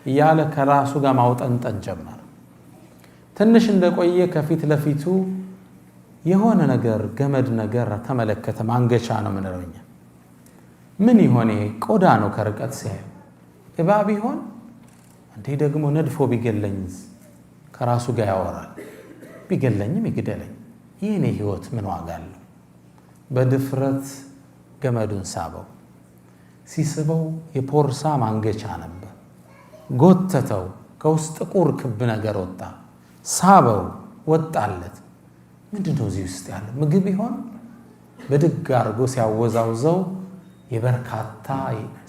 እያለ ከራሱ ጋር ማውጠንጠን ጀመረ። ትንሽ እንደቆየ ከፊት ለፊቱ የሆነ ነገር ገመድ ነገር ተመለከተ። ማንገቻ ነው ምንለኛ። ምን ይሆን? ቆዳ ነው ከርቀት ሲያዩ። እባብ ይሆን እንዴ? ደግሞ ነድፎ ቢገለኝስ? ከራሱ ጋር ያወራል። ቢገለኝም ይግደለኝ፣ የኔ ህይወት ምን ዋጋ አለው? በድፍረት ገመዱን ሳበው። ሲስበው የፖርሳ ማንገቻ ነበር። ጎተተው። ከውስጥ ጥቁር ክብ ነገር ወጣ። ሳበው፣ ወጣለት። ምንድነው እዚህ ውስጥ ያለው? ምግብ ይሆን? በድግ አድርጎ ሲያወዛውዘው የበርካታ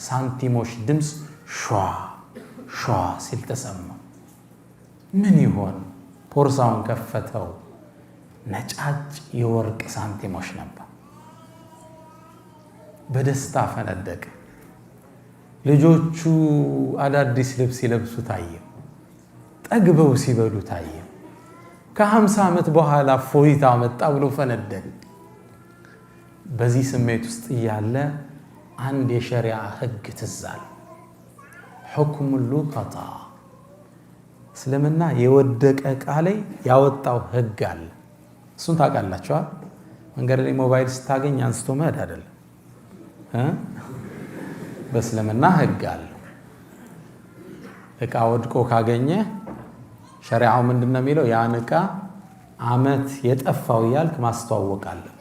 ሳንቲሞች ድምፅ ሿ ሿ ሲል ተሰማ። ምን ይሆን? ፖርሳውን ከፈተው። ነጫጭ የወርቅ ሳንቲሞች ነበር። በደስታ ፈነደቀ። ልጆቹ አዳዲስ ልብስ ሲለብሱ ታየ። ጠግበው ሲበሉ ታየ። ከ50 ዓመት በኋላ ፎይታ መጣ ብሎ ፈነደቀ። በዚህ ስሜት ውስጥ እያለ አንድ የሸሪዓ ህግ ትዝ አለ። ሁክሙ ሉቀጣ፣ እስልምና የወደቀ ዕቃ ላይ ያወጣው ህግ አለ። እሱን ታውቃላችኋል። መንገድ ላይ ሞባይል ስታገኝ አንስቶ መሄድ አይደለም። በእስልምና ህግ አለ። ዕቃ ወድቆ ካገኘ ሸሪዓው ምንድን ነው የሚለው? ያን ዕቃ ዓመት የጠፋው እያልክ ማስተዋወቅ አለብህ።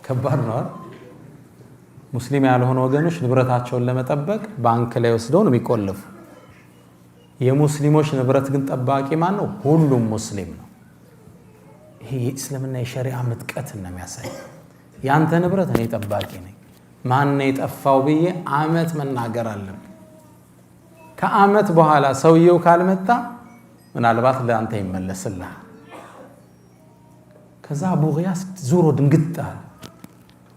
ከባድ ነው። ሙስሊም ያልሆኑ ወገኖች ንብረታቸውን ለመጠበቅ ባንክ ላይ ወስደው ነው የሚቆልፉ። የሙስሊሞች ንብረት ግን ጠባቂ ማን ነው? ሁሉም ሙስሊም ነው። ይሄ የእስልምና የሸሪዓ ምጥቀትን ነው የሚያሳይ። ያንተ ንብረት እኔ ጠባቂ ነኝ፣ ማን ነው የጠፋው ብዬ ዓመት መናገር አለብን። ከዓመት በኋላ ሰውየው ካልመጣ ምናልባት ለአንተ ይመለስልሃል። ከዛ አቡ ጊያስ ዙሮ ድንግጥ አለ።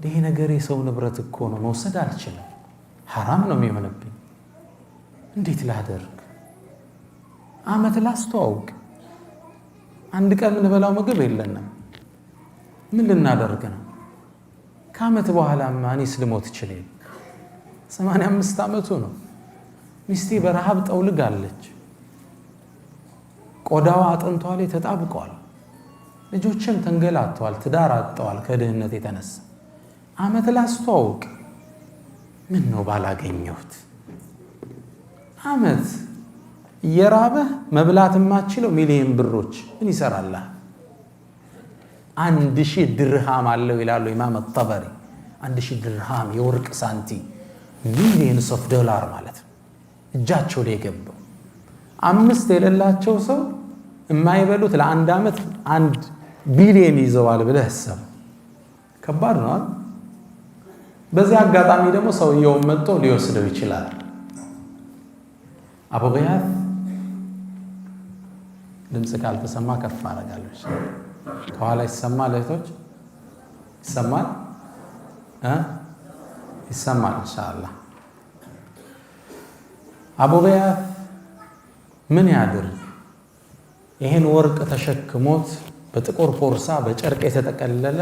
ይሄ ነገር የሰው ንብረት እኮ ነው፣ መውሰድ አልችልም፣ ሐራም ነው የሚሆንብኝ። እንዴት ላደርግ? ዓመት ላስተዋውቅ፣ አንድ ቀን የምንበላው ምግብ የለንም፣ ምን ልናደርግ ነው? ከዓመት በኋላ እኔስ ልሞት ይችላል። 85 ዓመቱ ነው። ሚስቴ በረሃብ ጠውልጋለች። ቆዳዋ አጥንቷ ላይ ተጣብቋል። ልጆችም ተንገላተዋል፣ ትዳር አጥተዋል ከድህነት የተነሳ። ዓመት ላስተዋውቅ፣ ምን ነው ባላገኘሁት አመት የራበህ መብላት የማትችለው ሚሊዮን ብሮች ምን ይሰራልህ? 1000 ድርሃም አለው ይላሉ ኢማም አጠበሪ። 1000 ድርሃም የወርቅ ሳንቲ ሚሊዮንስ ኦፍ ዶላር ማለት ነው እጃቸው ላይ ገባው። 5 የሌላቸው ሰው የማይበሉት ለአንድ አመት 1 ቢሊዮን ይዘዋል ብለህ አስብ። ከባድ ነው። በዚህ አጋጣሚ ደግሞ ሰውየው መጥቶ ሊወስደው ይችላል። አቡ ጊያት ድምጽ ካልተሰማ ከፍ አደርጋለሁ። ከኋላ ይሰማል? እህቶች ይሰማል? ይሰማል ኢንሻአላህ። አቡ ጊያት ምን ያድርግ? ይሄን ወርቅ ተሸክሞት በጥቁር ቦርሳ በጨርቅ የተጠቀለለ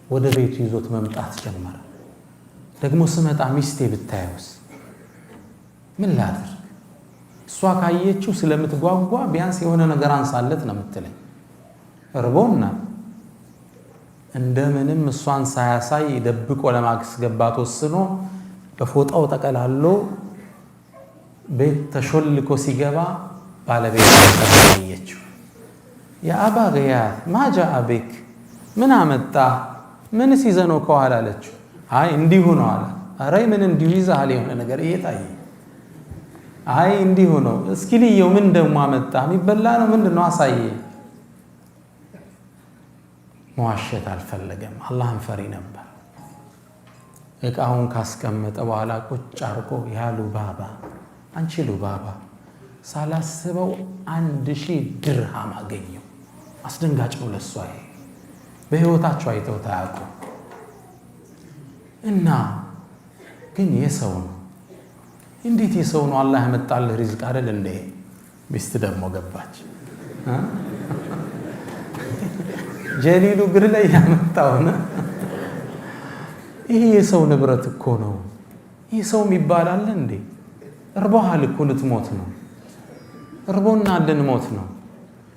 ወደ ቤቱ ይዞት መምጣት ጀመረ። ደግሞ ስመጣ ሚስቴ ብታየውስ ምን ላድርግ? እሷ ካየችው ስለምትጓጓ ቢያንስ የሆነ ነገር አንሳለት ነው የምትለኝ። እርቦና እንደምንም እሷን ሳያሳይ ደብቆ ለማስገባት ወስኖ በፎጣው ተቀላሎ ቤት ተሾልኮ ሲገባ ባለቤት ተቀበለችው። ያ አባ ጊያት ማጃ አቢክ ምን አመጣ? ምንስ ይዘህ ነው ከኋላ አለችው። አይ እንዲሁ ነው አለ። ኧረ ምን እንዲሁ ይዘሃል? የሆነ ነገር እየታየ አይ እንዲሁ ነው። እስኪ ልየው ምን ደግሞ አመጣ? የሚበላ ነው ምንድነው? አሳየ። መዋሸት አልፈለገም። አላህን ፈሪ ነበር። እቃውን ካስቀመጠ በኋላ ቁጭ አድርጎ ያ ሉባባ፣ አንቺ ሉባባ ሳላስበው 1000 ድርሃም አገኘው። አስደንጋጭ ነው ለሷ። በህይወታቸው አይተው ታያቁ እና ግን የሰው ነው። እንዴት የሰው ነው? አላህ ያመጣልህ ሪዝቅ አይደል እንዴ? ሚስት ደግሞ ገባች። ጀሊሉ ግር ላይ ያመጣው ነው። ይሄ የሰው ንብረት እኮ ነው። ይሄ ሰው ይባላል እንዴ? እርቦሃል እኮ ልትሞት ነው። እርቦና ልንሞት ነው።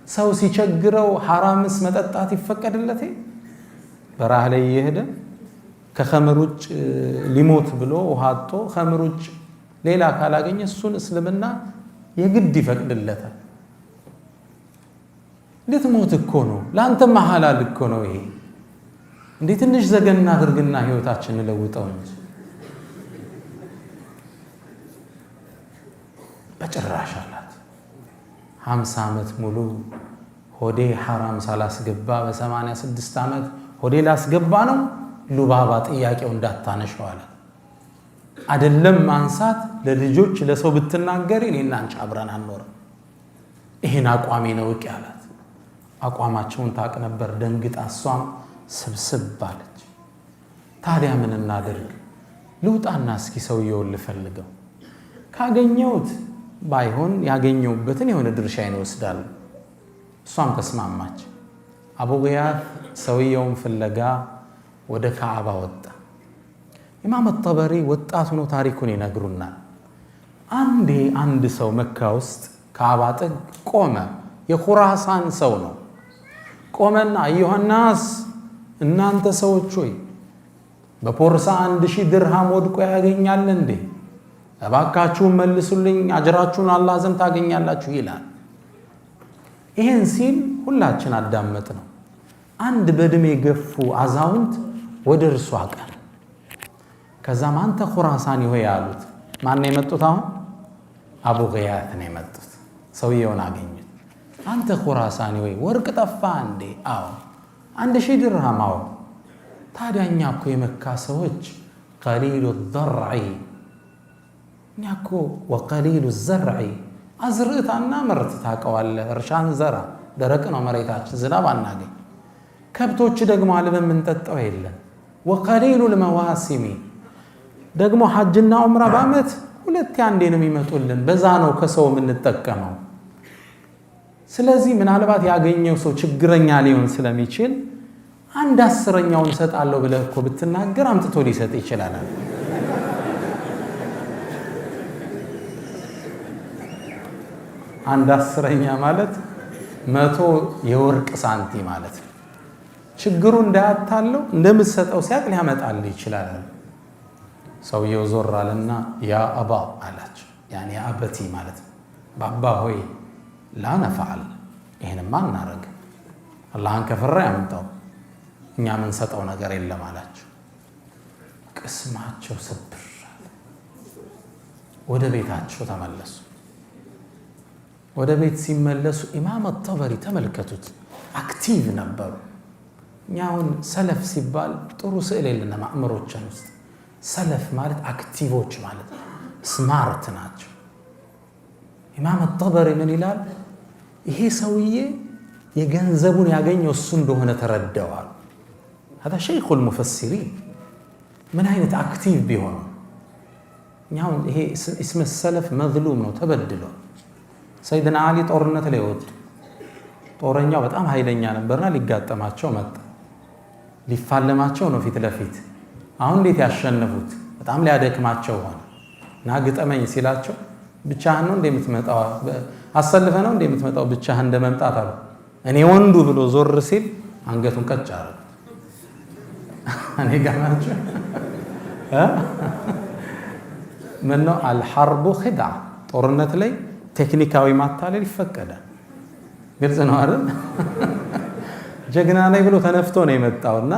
ሰው ሲቸግረው ሐራምስ መጠጣት ይፈቀድለት? በረሃ ላይ እየሄደ ከኸምር ውጭ ሊሞት ብሎ ውሃ አጥቶ ኸምር ውጭ ሌላ ካላገኘ እሱን እስልምና የግድ ይፈቅድለታል። ልትሞት እኮ ነው። ለአንተማ ሐላል እኮ ነው ይሄ። እንዴ ትንሽ ዘገና አድርግና ህይወታችንን ለውጠው እንጂ በጭራሽ አላት። 50 ዓመት ሙሉ ሆዴ ሐራም ሳላስገባ በ86 ዓመት ሆዴ ላስገባ ነው። ሉባባ ጥያቄው እንዳታነሽው አለ። አይደለም ማንሳት ለልጆች ለሰው ብትናገሪ እኔና አንቺ አብረን አንኖርም። ይሄን አቋሜ ነው እቂ አላት። አቋማቸውን ታቅ ነበር። ደንግጣ እሷም ስብስብ አለች። ታዲያ ምን እናድርግ? ልውጣና እስኪ ሰውየውን ልፈልገው፣ ካገኘሁት ባይሆን ያገኘሁበትን የሆነ ድርሻዬን እወስዳለሁ። እሷም ተስማማች። አቡ ጊያት ሰውየውን ፍለጋ ወደ ካዕባ ወጣ። ኢማም አጠበሪ ወጣት ሆኖ ታሪኩን ይነግሩናል። አንዴ አንድ ሰው መካ ውስጥ ካዕባ ጥግ ቆመ። የኹራሳን ሰው ነው። ቆመና አዩሃናስ እናንተ ሰዎች ሆይ በፖርሳ 1000 ድርሃም ወድቆ ያገኛል እንዴ? እባካችሁን መልሱልኝ፣ አጅራችሁን አላህ ዘንድ ታገኛላችሁ ይላል። ይሄን ሲል ሁላችን አዳመጥ ነው። አንድ በእድሜ ገፉ አዛውንት ወደ እርሱ አቀን። ከዛም አንተ ኹራሳኒ ሆይ ያሉት። ማን ነው የመጡት? አሁን አቡ ጊያት ነው የመጡት። ሰውየውን አገኙት። አንተ ኹራሳኒ ሆይ ወርቅ ጠፋ እንዴ? አዎ። 1000 ድርሃም? አዎ። ታዲያ እኛ እኮ የመካ ሰዎች ቀሊሉ ዘርዒ እኛ እኮ ወቀሊሉ ዘርዒ አዝርዕታና ምርት ታውቀዋለህ። እርሻን ዘራ፣ ደረቅ ነው መሬታችን፣ ዝናብ አናገኝ። ከብቶች ደግሞ አልበን የምንጠጣው የለን። ወቀሊሉ ልመዋሲሚ ደግሞ ሐጅና ዑምራ በዓመት 2 አንዴ ነው የሚመጡልን። በዛ ነው ከሰው የምንጠቀመው። ስለዚህ ምናልባት ያገኘው ሰው ችግረኛ ሊሆን ስለሚችል 1/10ኛውን እሰጣለሁ ብለህ እኮ ብትናገር አምጥቶ ሊሰጥ ይችላል። 1/10ኛ ማለት 100 የወርቅ ሳንቲ ማለት ነው። ችግሩ እንዳያታለው እንደምትሰጠው ሲያቅ ሊያመጣልህ ይችላል። ሰውየው ዞር አለና ያ አባ አላቸው። ያኔ አበቲ ማለት ባባ ሆይ ላ ነፈዓል ይሄንማ እናረግ አላህን ከፈራ ያምጣው እኛ ምን ሰጠው ነገር የለም አላቸው። ቅስማቸው ስብር ወደ ቤታቸው ተመለሱ። ወደ ቤት ሲመለሱ ኢማም አጠበሪ ተመልከቱት አክቲቭ ነበሩ። እኛውን ሰለፍ ሲባል ጥሩ ስዕል የለንም አእምሮችን ውስጥ። ሰለፍ ማለት አክቲቮች ማለት ነው፣ ስማርት ናቸው። ኢማም አጠበሪ ምን ይላል? ይሄ ሰውዬ የገንዘቡን ያገኘው እሱ እንደሆነ ተረዳዋል። هذا شيخ المفسرين ምን አይነት አክቲቭ ቢሆን እኛውን ይሄ እስመ ሰለፍ መዝሉም ነው፣ ተበድሎ ሰይድና አሊ ጦርነት ላይ ወጡ። ጦረኛው በጣም ኃይለኛ ነበርና ሊጋጠማቸው መጣ። ሊፋለማቸው ነው ፊት ለፊት። አሁን እንዴት ያሸንፉት? በጣም ሊያደክማቸው ሆነ እና ግጠመኝ ሲላቸው ብቻህን ነው እንደምትመጣው አሰልፈ ነው እንደምትመጣው ብቻህን እንደመምጣት አሉ። እኔ ወንዱ ብሎ ዞር ሲል አንገቱን ቀጭ አረጉ። እኔ ጋማቸው ምን ነው አልሐርቡ ኺድዓ፣ ጦርነት ላይ ቴክኒካዊ ማታለል ይፈቀዳል። ግልጽ ነው አይደል? ጀግና ነኝ ብሎ ተነፍቶ ነው የመጣውና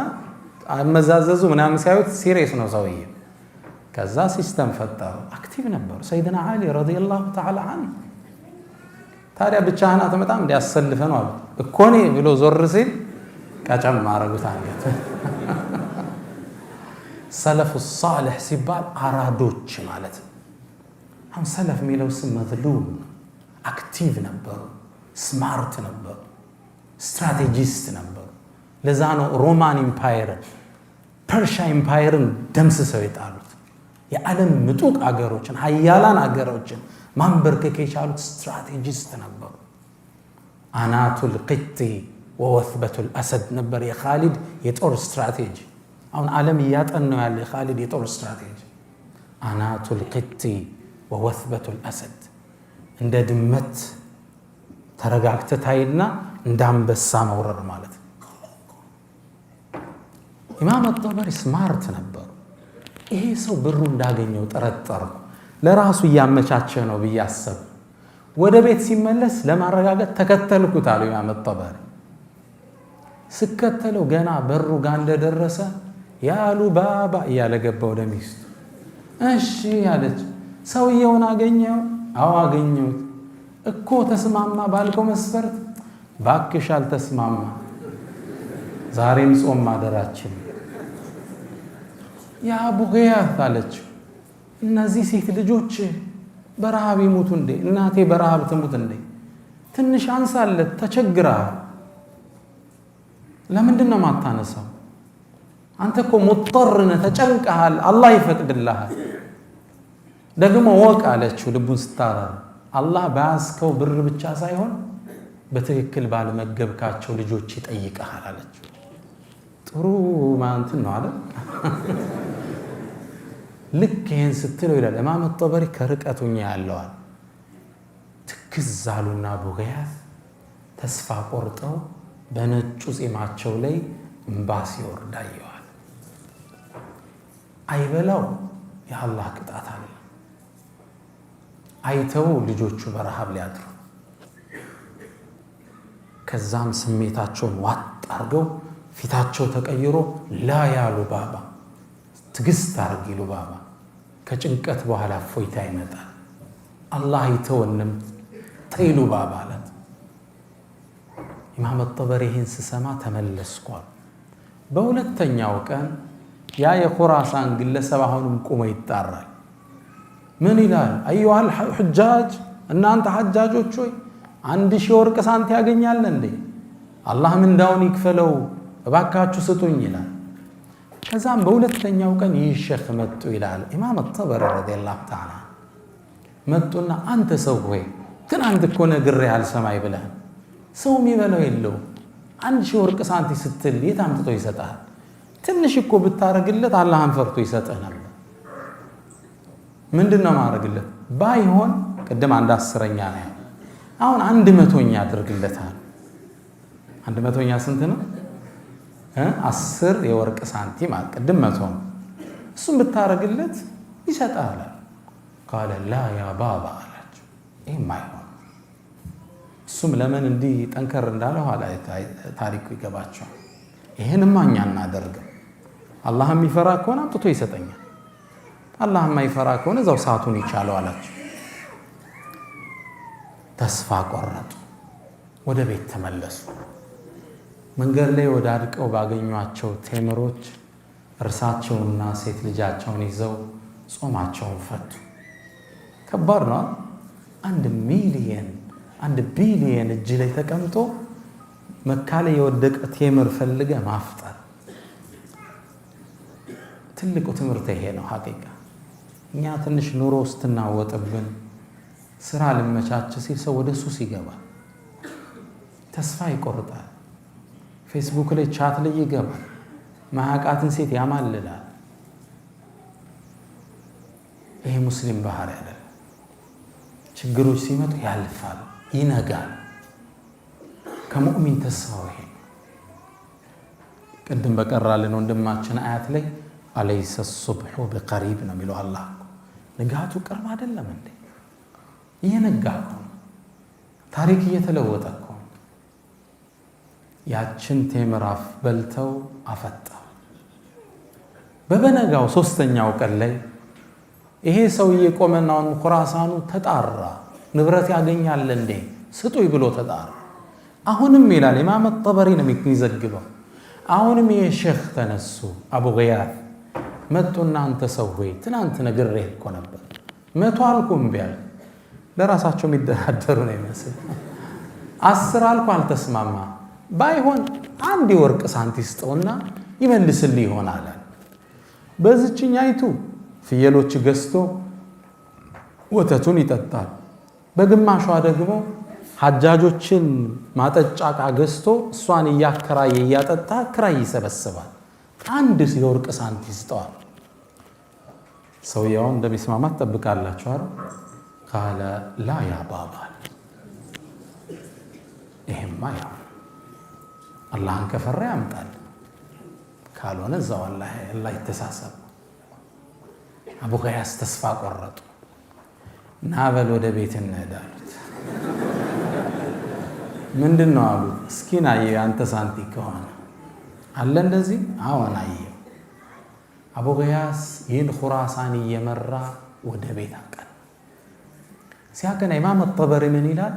አመዛዘዙ ምናምን ሳይሆን ሲሪየስ ነው ሰውዬ። ከዛ ሲስተም ፈጠሩ። አክቲቭ ነበሩ ሰይድና አሊ ረዲየላሁ ተዓላ ዐንሁ። ታዲያ ብቻህን አትመጣም እንዲያሰልፈ ነው አሉ እኮ እኔ ብሎ ዞር ሲል ቀጨም ማረጉት አንገት። ሰለፉ ሷሊህ ሲባል አራዶች ማለት ነው። አሁን ሰለፍ የሚለው ስም መዝሉም አክቲቭ ነበሩ፣ ስማርት ነበሩ፣ ስትራቴጂስት ነበሩ። ለዛ ነው ሮማን ኢምፓየርን ፐርሻ ኢምፓየርን ደምስሰው የጣሉት። የዓለም ምጡቅ አገሮችን ሀያላን አገሮችን ማንበርከክ የቻሉት ስትራቴጂስት ነበሩ። አናቱል ቂጢ ወወትበቱል አሰድ ነበር የኻሊድ የጦር ስትራቴጂ። አሁን ዓለም እያጠናው ያለ የኻሊድ የጦር ስትራቴጂ አናቱል ቂጢ ወወትበቱል አሰድ። እንደ ድመት ተረጋግተህ ታይና እንደ አንበሳ መውረር ማለት ነው። ኢማም አጠበሪ ስማርት ነበሩ። ይሄ ሰው ብሩ እንዳገኘው ጠረጠርኩ፣ ለራሱ እያመቻቸ ነው ብዬ አሰብኩ። ወደ ቤት ሲመለስ ለማረጋገጥ ተከተልኩት አሉ ኢማም አጠበሪ። ስከተለው ገና በሩ ጋር እንደደረሰ ያሉ ባባ እያለ ገባ ወደ ሚስቱ። እሺ ያለች። ሰውየውን አገኘው? አዎ አገኘሁት። እኮ ተስማማ ባልከው መስፈርት? ባክሽ አልተስማማ፣ ዛሬም ጾም ማደራችን። ያ አቡ ገያት አለችው፣ እነዚህ ሴት ልጆች በረሃብ ይሙቱ እንዴ? እናቴ በረሃብ ትሙት እንዴ? ትንሽ አንሳለት፣ ተቸግረሃል። ለምንድን ነው ማታነሳው? አንተ እኮ ሙጠር ነህ፣ ተጨንቀሃል፣ አላህ ይፈቅድልሃል። ደግሞ ወቅ አለችው ልቡን ስታራራ፣ አላህ በያዝከው ብር ብቻ ሳይሆን በትክክል ባልመገብካቸው ልጆች ይጠይቀሃል አለችው። ጥሩ ማንትን ነው አለ። ልክ ይህን ስትለው ይላል ኢማም አጠበሪ ከርቀቱኛ ያለዋል ትክዝ አሉና አቡ ገያት ተስፋ ቆርጠው በነጩ ጺማቸው ላይ እንባ ሲወርድ አየዋል። አይበላው የአላህ ቅጣት አለ። አይተው ልጆቹ በረሃብ ሊያድሩ። ከዛም ስሜታቸውን ዋጥ አድርገው ፊታቸው ተቀይሮ ላ ያሉ ባባ ትግስት አድርጊ ሉባባ፣ ከጭንቀት በኋላ እፎይታ ይመጣል፣ አላህ አይተወንም ተይ ሉባባ አላት። ኢማም አጠበሪ ይህን ስሰማ ተመለስኳል። በሁለተኛው ቀን ያ የኹራሳን ግለሰብ አሁንም ቁሞ ይጣራል። ምን ይላል? አዩሃል ሑጃጅ፣ እናንተ ሐጃጆች ሆይ 1000 ወርቅ ሳንት ያገኛል እንዴ? አላህ ምንዳውን ይክፈለው እባካችሁ ስጡኝ ይላል። ከዛም በሁለተኛው ቀን ይህ ሼኽ መጡ ይላል ኢማም አጠበሪ ረዲየላሁ ተዓላ። መጡና አንተ ሰው ሆይ ትናንት እኮ ነግሬህ አልሰማይ ብለህ ሰው የሚበላው የለው 1000 ወርቅ ሳንቲ ስትል የት አምጥቶ ይሰጣል? ትንሽ እኮ ብታረግለት አላህን ፈርቶ ይሰጥህ ነበር። ምንድነው ማረግለት? ባይሆን ቅድም 1/10ኛ ነው፣ አሁን 100ኛ አድርግለታል። 100ኛ ስንት ነው? 10 የወርቅ ሳንቲም ቅድም 100 ነው። እሱም ብታረግለት ይሰጣል። ቃለ ላ ያ ባባ አላቸው። ይህም አይሆን። እሱም ለምን እንዲህ ጠንከር እንዳለ ኋላ ታሪኩ ይገባቸዋል። ይህንማ እኛ እናደርግም። አላህ የሚፈራ ከሆነ አምጥቶ ይሰጠኛል፣ አላህ የማይፈራ ከሆነ እዛው ሰዓቱን ይቻለው አላቸው። ተስፋ ቆረጡ። ወደ ቤት ተመለሱ። መንገድ ላይ ወዳድቀው ባገኟቸው ቴምሮች እርሳቸውና ሴት ልጃቸውን ይዘው ጾማቸውን ፈቱ። ከባድ ነው። 1 ቢሊየን እጅ ላይ ተቀምጦ መካ ላይ የወደቀ ቴምር ፈልገ ማፍጠር። ትልቁ ትምህርት ይሄ ነው። ሐቂቃ እኛ ትንሽ ኑሮ ውስጥ እናወጥብን፣ ስራ ልመቻች ሲል ሰው ወደ ሱስ ይገባል፣ ተስፋ ይቆርጣል፣ ፌስቡክ ላይ ቻት ላይ ይገባል፣ ማያውቃትን ሴት ያማልላል። ይሄ ሙስሊም ባህሪ አይደለም። ችግሮች ሲመጡ ያልፋል፣ ይነጋል። ከሙእሚን ተስፋው ይሄ ቅድም በቀራልን ወንድማችን አያት ላይ አለይሰ ሱብሑ ቢቀሪብ ነው የሚለው አላህ። ንጋቱ ቅርብ አይደለም እንዴ? እየነጋ እኮ ነው። ታሪክ እየተለወጠ እኮ ነው። ያችን ቴምር በልተው አፈጣ። በበነጋው 3ኛው ቀን ላይ ይሄ ሰውዬ ቆመናውን ኹራሳኑ ተጣራ። ንብረት ያገኛል እንዴ ስጡይ ብሎ ተጣራ። አሁንም ይላል ኢማም ጠበሪ ነው የሚዘግበው። አሁንም ይሄ ሼኽ ተነሱ፣ አቡ ገያት መጡና አንተ ሰው ሆይ ትናንት ነግሬህ እኮ ነበር 100 አልኩ እምቢ አለ። ለራሳቸው የሚደራደሩ ነው ይመስል 10 አልኩ አልተስማማ። ባይሆን 1 የወርቅ ሳንቲ ስጠውና ይመልስልህ ይሆናል። በዚህኛይቱ ፍየሎች ገዝቶ ወተቱን ይጠጣል። በግማሿ ደግሞ ሐጃጆችን ማጠጫ ዕቃ ገዝቶ እሷን እያከራየ እያጠጣ ክራይ ይሰበስባል። 1 የወርቅ ሳንቲ ስጠዋል። ሰውየው እንደሚስማማት ትጠብቃላችሁ አይደል? ቃለ ላ ያ ባባ፣ ይሄማ ያው አላህን ከፈራ ያምጣል፣ ካልሆነ እዛው አላህ ይተሳሰብ። አቡ ገያስ ተስፋ ቆረጡ። ናበል ወደ ቤት እንሄዳሉት። ምንድን ነው አሉት። እስኪ ናየው አንተ ሳንቲ ከሆነ አለ እንደዚህ። አዎን አየው። አቡ ገያስ ይህን ኹራሳን እየመራ ወደ ቤት አቀና። ሲያቀና ኢማም ጠበሪ ምን ይላል?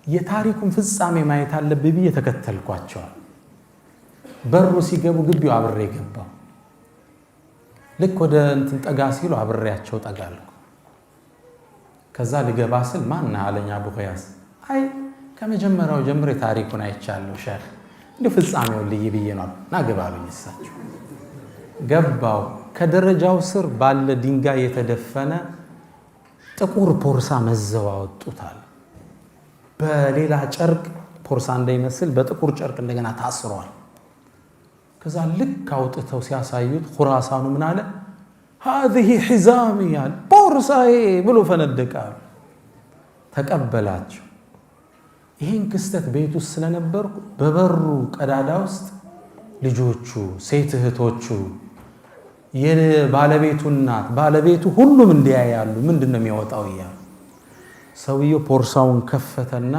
የታሪኩን ፍጻሜ ማየት አለብኝ ብዬ ተከተልኳቸዋል። በሩ ሲገቡ ግቢው አብሬ ገባው። ልክ ወደ እንትን ጠጋ ሲሉ አብሬያቸው ጠጋልኩ። ከዛ ልገባ ስል ማን አለኝ አቡ ገያስ። አይ ከመጀመሪያው ጀምሬ ታሪኩን አይቻለሁ ሼኽ፣ እንዲሁ ፍጻሜውን ልይ ብዬ ነው ና ግባ አሉኝ። እሳቸው ገባው። ከደረጃው ስር ባለ ድንጋይ የተደፈነ ጥቁር ፖርሳ መዘው አወጡታል። በሌላ ጨርቅ ፖርሳ እንዳይመስል በጥቁር ጨርቅ እንደገና ታስሯል። ከዛ ልክ አውጥተው ሲያሳዩት ኹራሳኑ ምን አለ? هذه حزامي ያለ ፖርሳዬ ብሎ ፈነደቃል። ተቀበላቸው። ይህን ክስተት ቤት ውስጥ ስለነበርኩ በበሩ ቀዳዳ ውስጥ ልጆቹ፣ ሴት እህቶቹ፣ የባለቤቱ እናት፣ ባለቤቱ ሁሉም እንዲያያሉ ምንድን ነው የሚያወጣው እያሉ። ሰውየው ፖርሳውን ከፈተና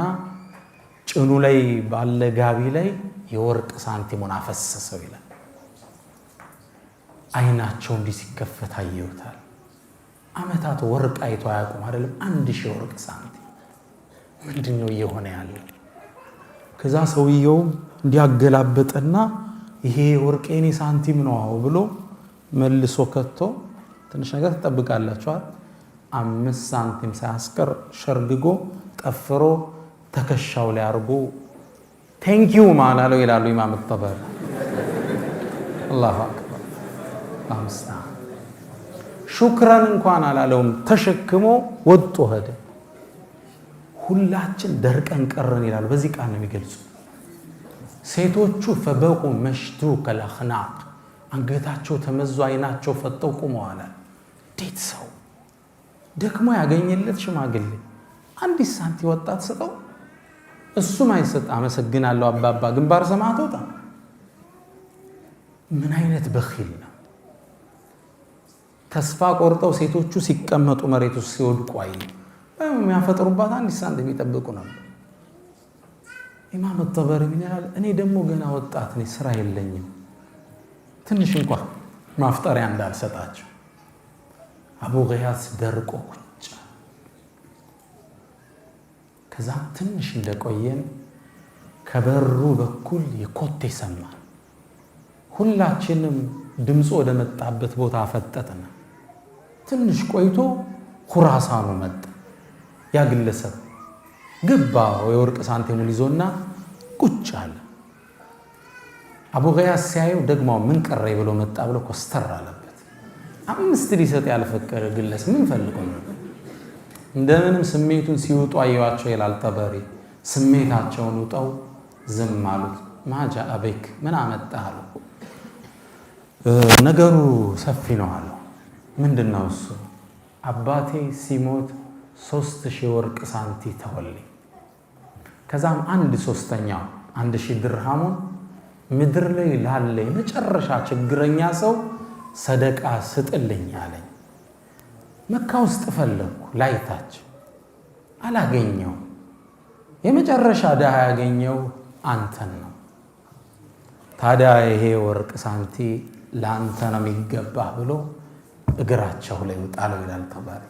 ጭኑ ላይ ባለ ጋቢ ላይ የወርቅ ሳንቲሙን አፈሰሰው ይላል። አይናቸው እንዲህ ሲከፈት አየውታል። አመታት ወርቅ አይቶ አያውቁም አይደለም። 1000 የወርቅ ሳንቲም ምንድን ነው እየሆነ ያለው? ከዛ ሰውየው እንዲያገላበጠና ይሄ ወርቅ የኔ ሳንቲም ነው ብሎ መልሶ ከቶ ትንሽ ነገር ትጠብቃላችኋል። 5 ሳንቲም ሳያስቀር ሸርግጎ ጠፍሮ ተከሻው ላይ አርጎ ቴንኪዩ ማላለው ይላሉ ኢማም ጠበሪ። አላሁ አክበር። ሹክራን እንኳን አላለውም። ተሸክሞ ወጦ ሄደ። ሁላችን ደርቀን ቀረን ይላሉ። በዚህ ቃል ነው የሚገልጹ። ሴቶቹ ፈበቁ መሽቱ ከለኽናቅ አንገታቸው ተመዞ አይናቸው ፈጠው ቆመዋል። እንዴት ሰው ደክሞ ያገኘለት ሽማግሌ 1 ሳንቲ ወጣት ሰጠው፣ እሱም አይሰጥ። አመሰግናለሁ አባባ ግንባር ሰማት ወጣ። ምን አይነት በኺል ነው! ተስፋ ቆርጠው ሴቶቹ ሲቀመጡ መሬት ውስጥ ሲወድቁ አይ የሚያፈጥሩባት አንድ ሳንቲም የሚጠብቁ ነው። ኢማም አጠበሪ ምን ይላል? እኔ ደግሞ ገና ወጣት ነኝ፣ ስራ የለኝም፣ ትንሽ እንኳን ማፍጠሪያ እንዳልሰጣቸው። አቡ ገያስ ደርቆ ቁጭ። ከዛ ትንሽ እንደቆየን ከበሩ በኩል የኮቴ ሰማን። ሁላችንም ድምፁ ወደ መጣበት ቦታ አፈጠጥን። ትንሽ ቆይቶ ኩራሳኑ መጣ። ያ ግለሰብ ገባ፣ የወርቅ ሳንቲሙን ይዞና ቁጭ አለ። አቡ ገያስ ሲያየው ደግሞ ምን ቀረኝ ብሎ መጣ ብሎ ኮስተር አለበት። 5 ሊሰጥ ያልፈቀደ ግለሰብ ምን ፈልጎ ነው? እንደምንም ስሜቱን ሲውጡ አየዋቸው ይላል ጠበሪ። ስሜታቸውን ውጠው ዝም አሉት። ማጃ አቤክ ምን አመጣህ አሉ። ነገሩ ሰፊ ነው አለው። ምንድነው እሱ? አባቴ ሲሞት 3000 ወርቅ ሳንቲ ተወልኝ። ከዛም 1/3 1000 ድርሃሙን ምድር ላይ ላለ የመጨረሻ ችግረኛ ሰው ሰደቃ ስጥልኝ አለኝ። መካ ውስጥ ፈለግኩ ላይታች አላገኘው። የመጨረሻ ድሃ ያገኘው አንተን ነው። ታዲያ ይሄ ወርቅ ሳንቲ ለአንተ ነው የሚገባህ ብሎ እግራቸው ላይ ጣለው ይላል ጠበሪ።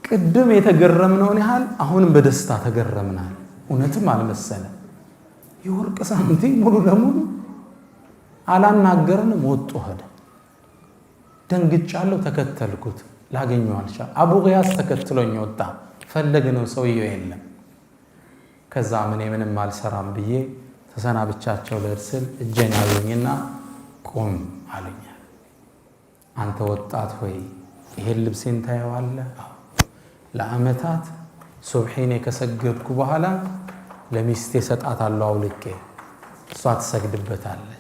ቅድም የተገረምነውን ያህል አሁንም በደስታ ተገረምናል። እውነትም አልመሰለም። የወርቅ ሳንቲ ሙሉ ለሙሉ አላናገረንም፣ ወጡ ሄደ። ደንግጫለሁ፣ ተከተልኩት፣ ላገኘው አልቻልኩም። አቡ ገያስ ተከትሎኝ ወጣ። ፈለግነው፣ ሰውየው የለም። ከዛ ምንም አልሰራም ብዬ ተሰናብቻቸው ልሄድ ስል እጄን ያዙኝና ቁም አሉኝ። አንተ ወጣት ሆይ ይሄን ልብሴን ታየዋለህ? ለዓመታት ሱብሒን ከሰገድኩ በኋላ ለሚስቴ ሰጣታለሁ አውልቄ፣ እሷ ትሰግድበታለች።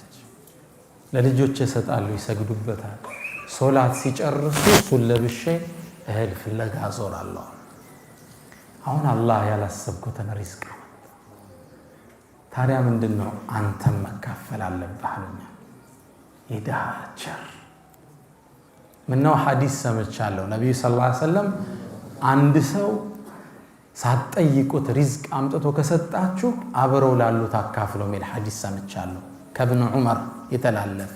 ለልጆቼ ሰጣለሁ፣ ይሰግዱበታል። ሶላት ሲጨርሱ እሱን ለብሼ እህል ፍለጋ ዞራለሁ። አሁን አላህ ያላሰብኩትን ሪዝቅ ታዲያ ምንድነው? አንተም መካፈል አለብህ አሉኝ። የድሃ ቸር ምነው ሐዲስ ሰምቻለሁ። ነቢዩ ሰለላሁ ዐለይሂ ወሰለም አንድ ሰው ሳትጠይቁት ሪዝቅ አምጥቶ ከሰጣችሁ አብረው ላሉት አካፍለው የሚል ሐዲስ ሰምቻለሁ ከኢብኑ ዑመር የተላለፈ።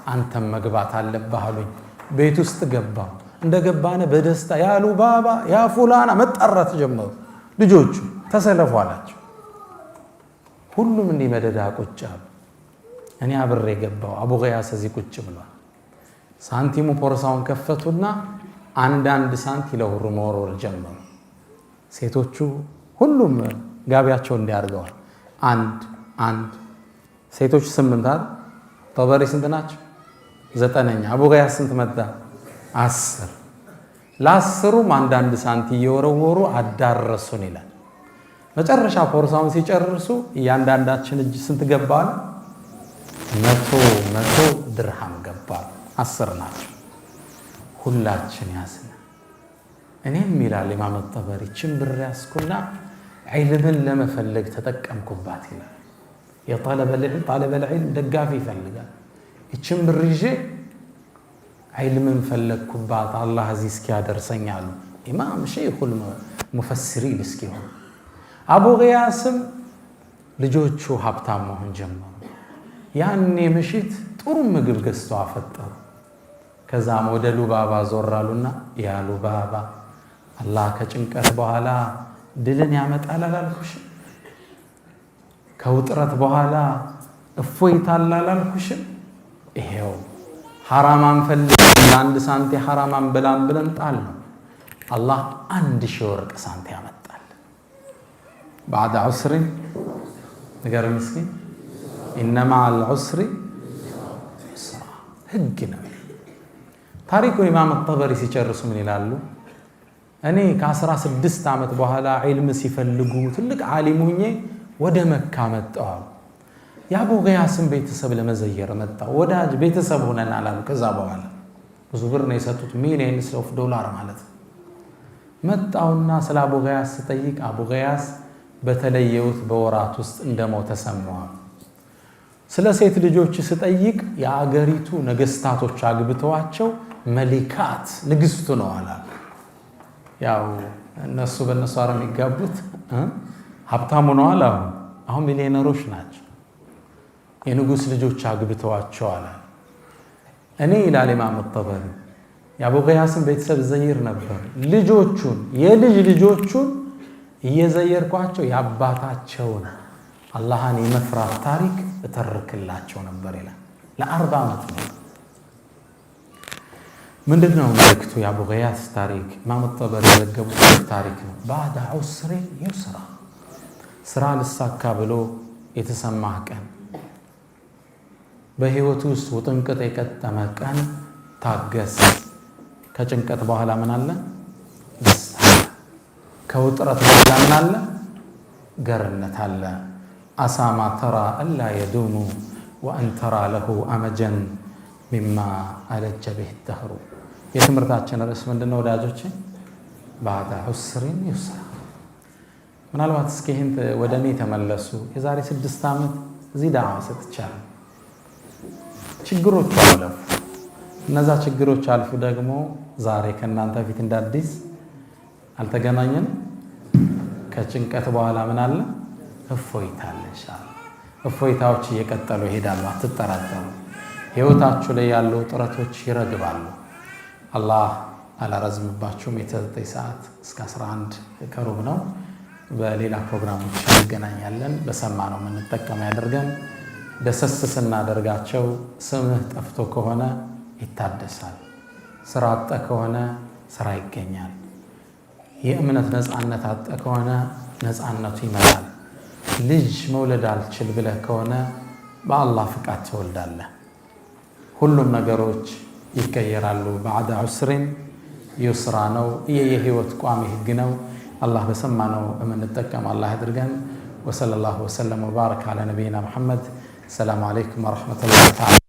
አንተም መግባት አለብህ አሉኝ። ቤት ውስጥ ገባሁ። እንደገባነ በደስታ ያሉ ባባ ያ ፉላና መጣራት ጀመሩ። ልጆቹ ተሰለፉ አላቸው። ሁሉም እንዲህ መደዳ ቁጭ አሉ። እኔ አብሬ ገባሁ። አቡ ገያስ እዚህ ቁጭ ብሏል። ሳንቲሙ ፖርሳውን ከፈቱና አንዳንድ ሳንቲ ለሁሩ መወርወር ጀመሩ። ሴቶቹ ሁሉም ጋቢያቸው እንዲያርገዋል። አንድ ሴቶቹ 8 ጠበሪ ስንት ናቸው? 9ኛ። አቡ ገያስ ስንት መጣ? 10። ለ10ሩም አንዳንድ ሳንቲ እየወረወሩ አዳረሱን ይላል። መጨረሻ ፖርሳውን ሲጨርሱ እያንዳንዳችን እጅ ስንት ገባል? 100 ድርሃም ገባል። 10 ናቸው። ሁላችን ያዝን። እኔም ይላል ኢማም ጠበሪ ችምብር ያስኩና ዒልምን ለመፈለግ ተጠቀምኩባት ይላል። የጠለበል ዒልም ደጋፊ ይፈልጋል። ችምብር ይዤ ዒልምን ፈለግኩባት። አላህ እዚህ እስኪያደርሰኝ አሉ ኢማም ሸይኹል ሙፈሲሪን እስኪሆን። አቡ ገያስም ልጆቹ ሀብታም መሆን ጀመሩ። ያኔ ምሽት ጥሩ ምግብ ገዝተው አፈጠሩ። ከዛም ወደ ሉባባ ዞራሉና ያ ሉባባ አላህ ከጭንቀት በኋላ ድልን ያመጣል አላልኩሽም? ከውጥረት በኋላ እፎይታል አላልኩሽም? ይሄው ሐራማን ፈልግ ለአንድ ሳንቲ ሐራማን በላም ብለን ጣል ነው። አላህ 1000 ወርቅ ሳንቲ ያመጣል። ባዕድ ዑስሪ ነገር ምስኪን ኢነማ አልዑስሪ ዩስራ ህግ ነው። ታሪኩን ኢማም ጠበሪ ሲጨርሱ ምን ይላሉ? እኔ ከ16 ዓመት በኋላ ዒልም ሲፈልጉ ትልቅ ዓሊም ሆኜ ወደ መካ መጣሁ። የአቡ ገያስን ቤተሰብ ለመዘየር መጣሁ። ወዳጅ ቤተሰብ ሆነናል አሉ። ከዛ በኋላ ብዙ ብር ነው የሰጡት፣ ሚሊየንስ ኦፍ ዶላር ማለት ነው። መጣውና ስለ አቡ ገያስ ስጠይቅ አቡ ገያስ በተለየውት በወራት ውስጥ እንደሞተ ሰማሁ። ስለ ሴት ልጆች ስጠይቅ የአገሪቱ ነገስታቶች አግብተዋቸው መሊካት ንግስቱ ነው አላል። ያው እነሱ በእነሱ አረም የሚጋቡት ሀብታሙ ነው አለ። አሁን ሚሊዮነሮች ናቸው። የንጉስ ልጆች አግብተዋቸው አላል። እኔ ይላል ኢማም ጠበሪ የአቡ ገያስን ቤተሰብ ዘይር ነበር። ልጆቹን የልጅ ልጆቹን እየዘየርኳቸው የአባታቸውን አላህን የመፍራት ታሪክ እተርክላቸው ነበር ይላል። ለ40 ዓመት ነው። ምንድነው መልእክቱ? የአቡ ገያስ ታሪክ ኢማም ጠበሪ የዘገቡት ታሪክ ነው። ባዕደ ዑስሪ ዩስራ፣ ስራ ልሳካ ብሎ የተሰማህ ቀን፣ በህይወቱ ውስጥ ውጥንቅጥ የቀጠመ ቀን ታገስ። ከጭንቀት በኋላ ምን አለ? ደስታ። ከውጥረት በኋላ ምን አለ? ገርነት አለ። አሳማ ተራ አላ የዱሙ ወአን ተራ ለሁ አመጀን ሚማ አለጀ ቢህ ደህሩ። የትምህርታችን ርዕስ ምንድነው ወዳጆቼ? ባዕደ ዑስሪን ዩስራ። ምናልባት እስኪ ይህን ወደ እኔ ተመለሱ። የዛሬ 6 ዓመት እዚህ ዳዕዋ ሰጥቻለሁ። ችግሮች አለፉ። እነዛ ችግሮች አልፉ ደግሞ ዛሬ ከእናንተ ፊት እንዳዲስ አልተገናኘንም። ከጭንቀት በኋላ ምን አለ? እፎይታ አለ። ኢንሻአላህ እፎይታዎች እየቀጠሉ ይሄዳሉ። አትጠራጠሩ። ህይወታችሁ ላይ ያሉ ጥረቶች ይረግባሉ። አላህ አላረዝምባችሁም። የ9 ሰዓት እስከ 11 ከሩብ ነው። በሌላ ፕሮግራሞች እንገናኛለን። በሰማነው የምንጠቀም ያደርገን። ደሰስ ስናደርጋቸው ስምህ ጠፍቶ ከሆነ ይታደሳል። ስራ አጣ ከሆነ ስራ ይገኛል። የእምነት ነፃነት አጣ ከሆነ ነፃነቱ ይመጣል። ልጅ መውለድ አልችል ብለህ ከሆነ በአላህ ፍቃድ ትወልዳለህ። ሁሉም ነገሮች ይቀየራሉ። ባዕደ ዑስሪን ዩስራ ነው። የህይወት ቋሚ ህግ ነው። አላህ በሰማነው የምንጠቀም አላህ ያድርገን። ወሰለላሁ ወሰለም ወባረከ ዐላ ነቢይና ሙሐመድ። ሰላም አለይኩም ወረሕመቱላሂ ተዓላ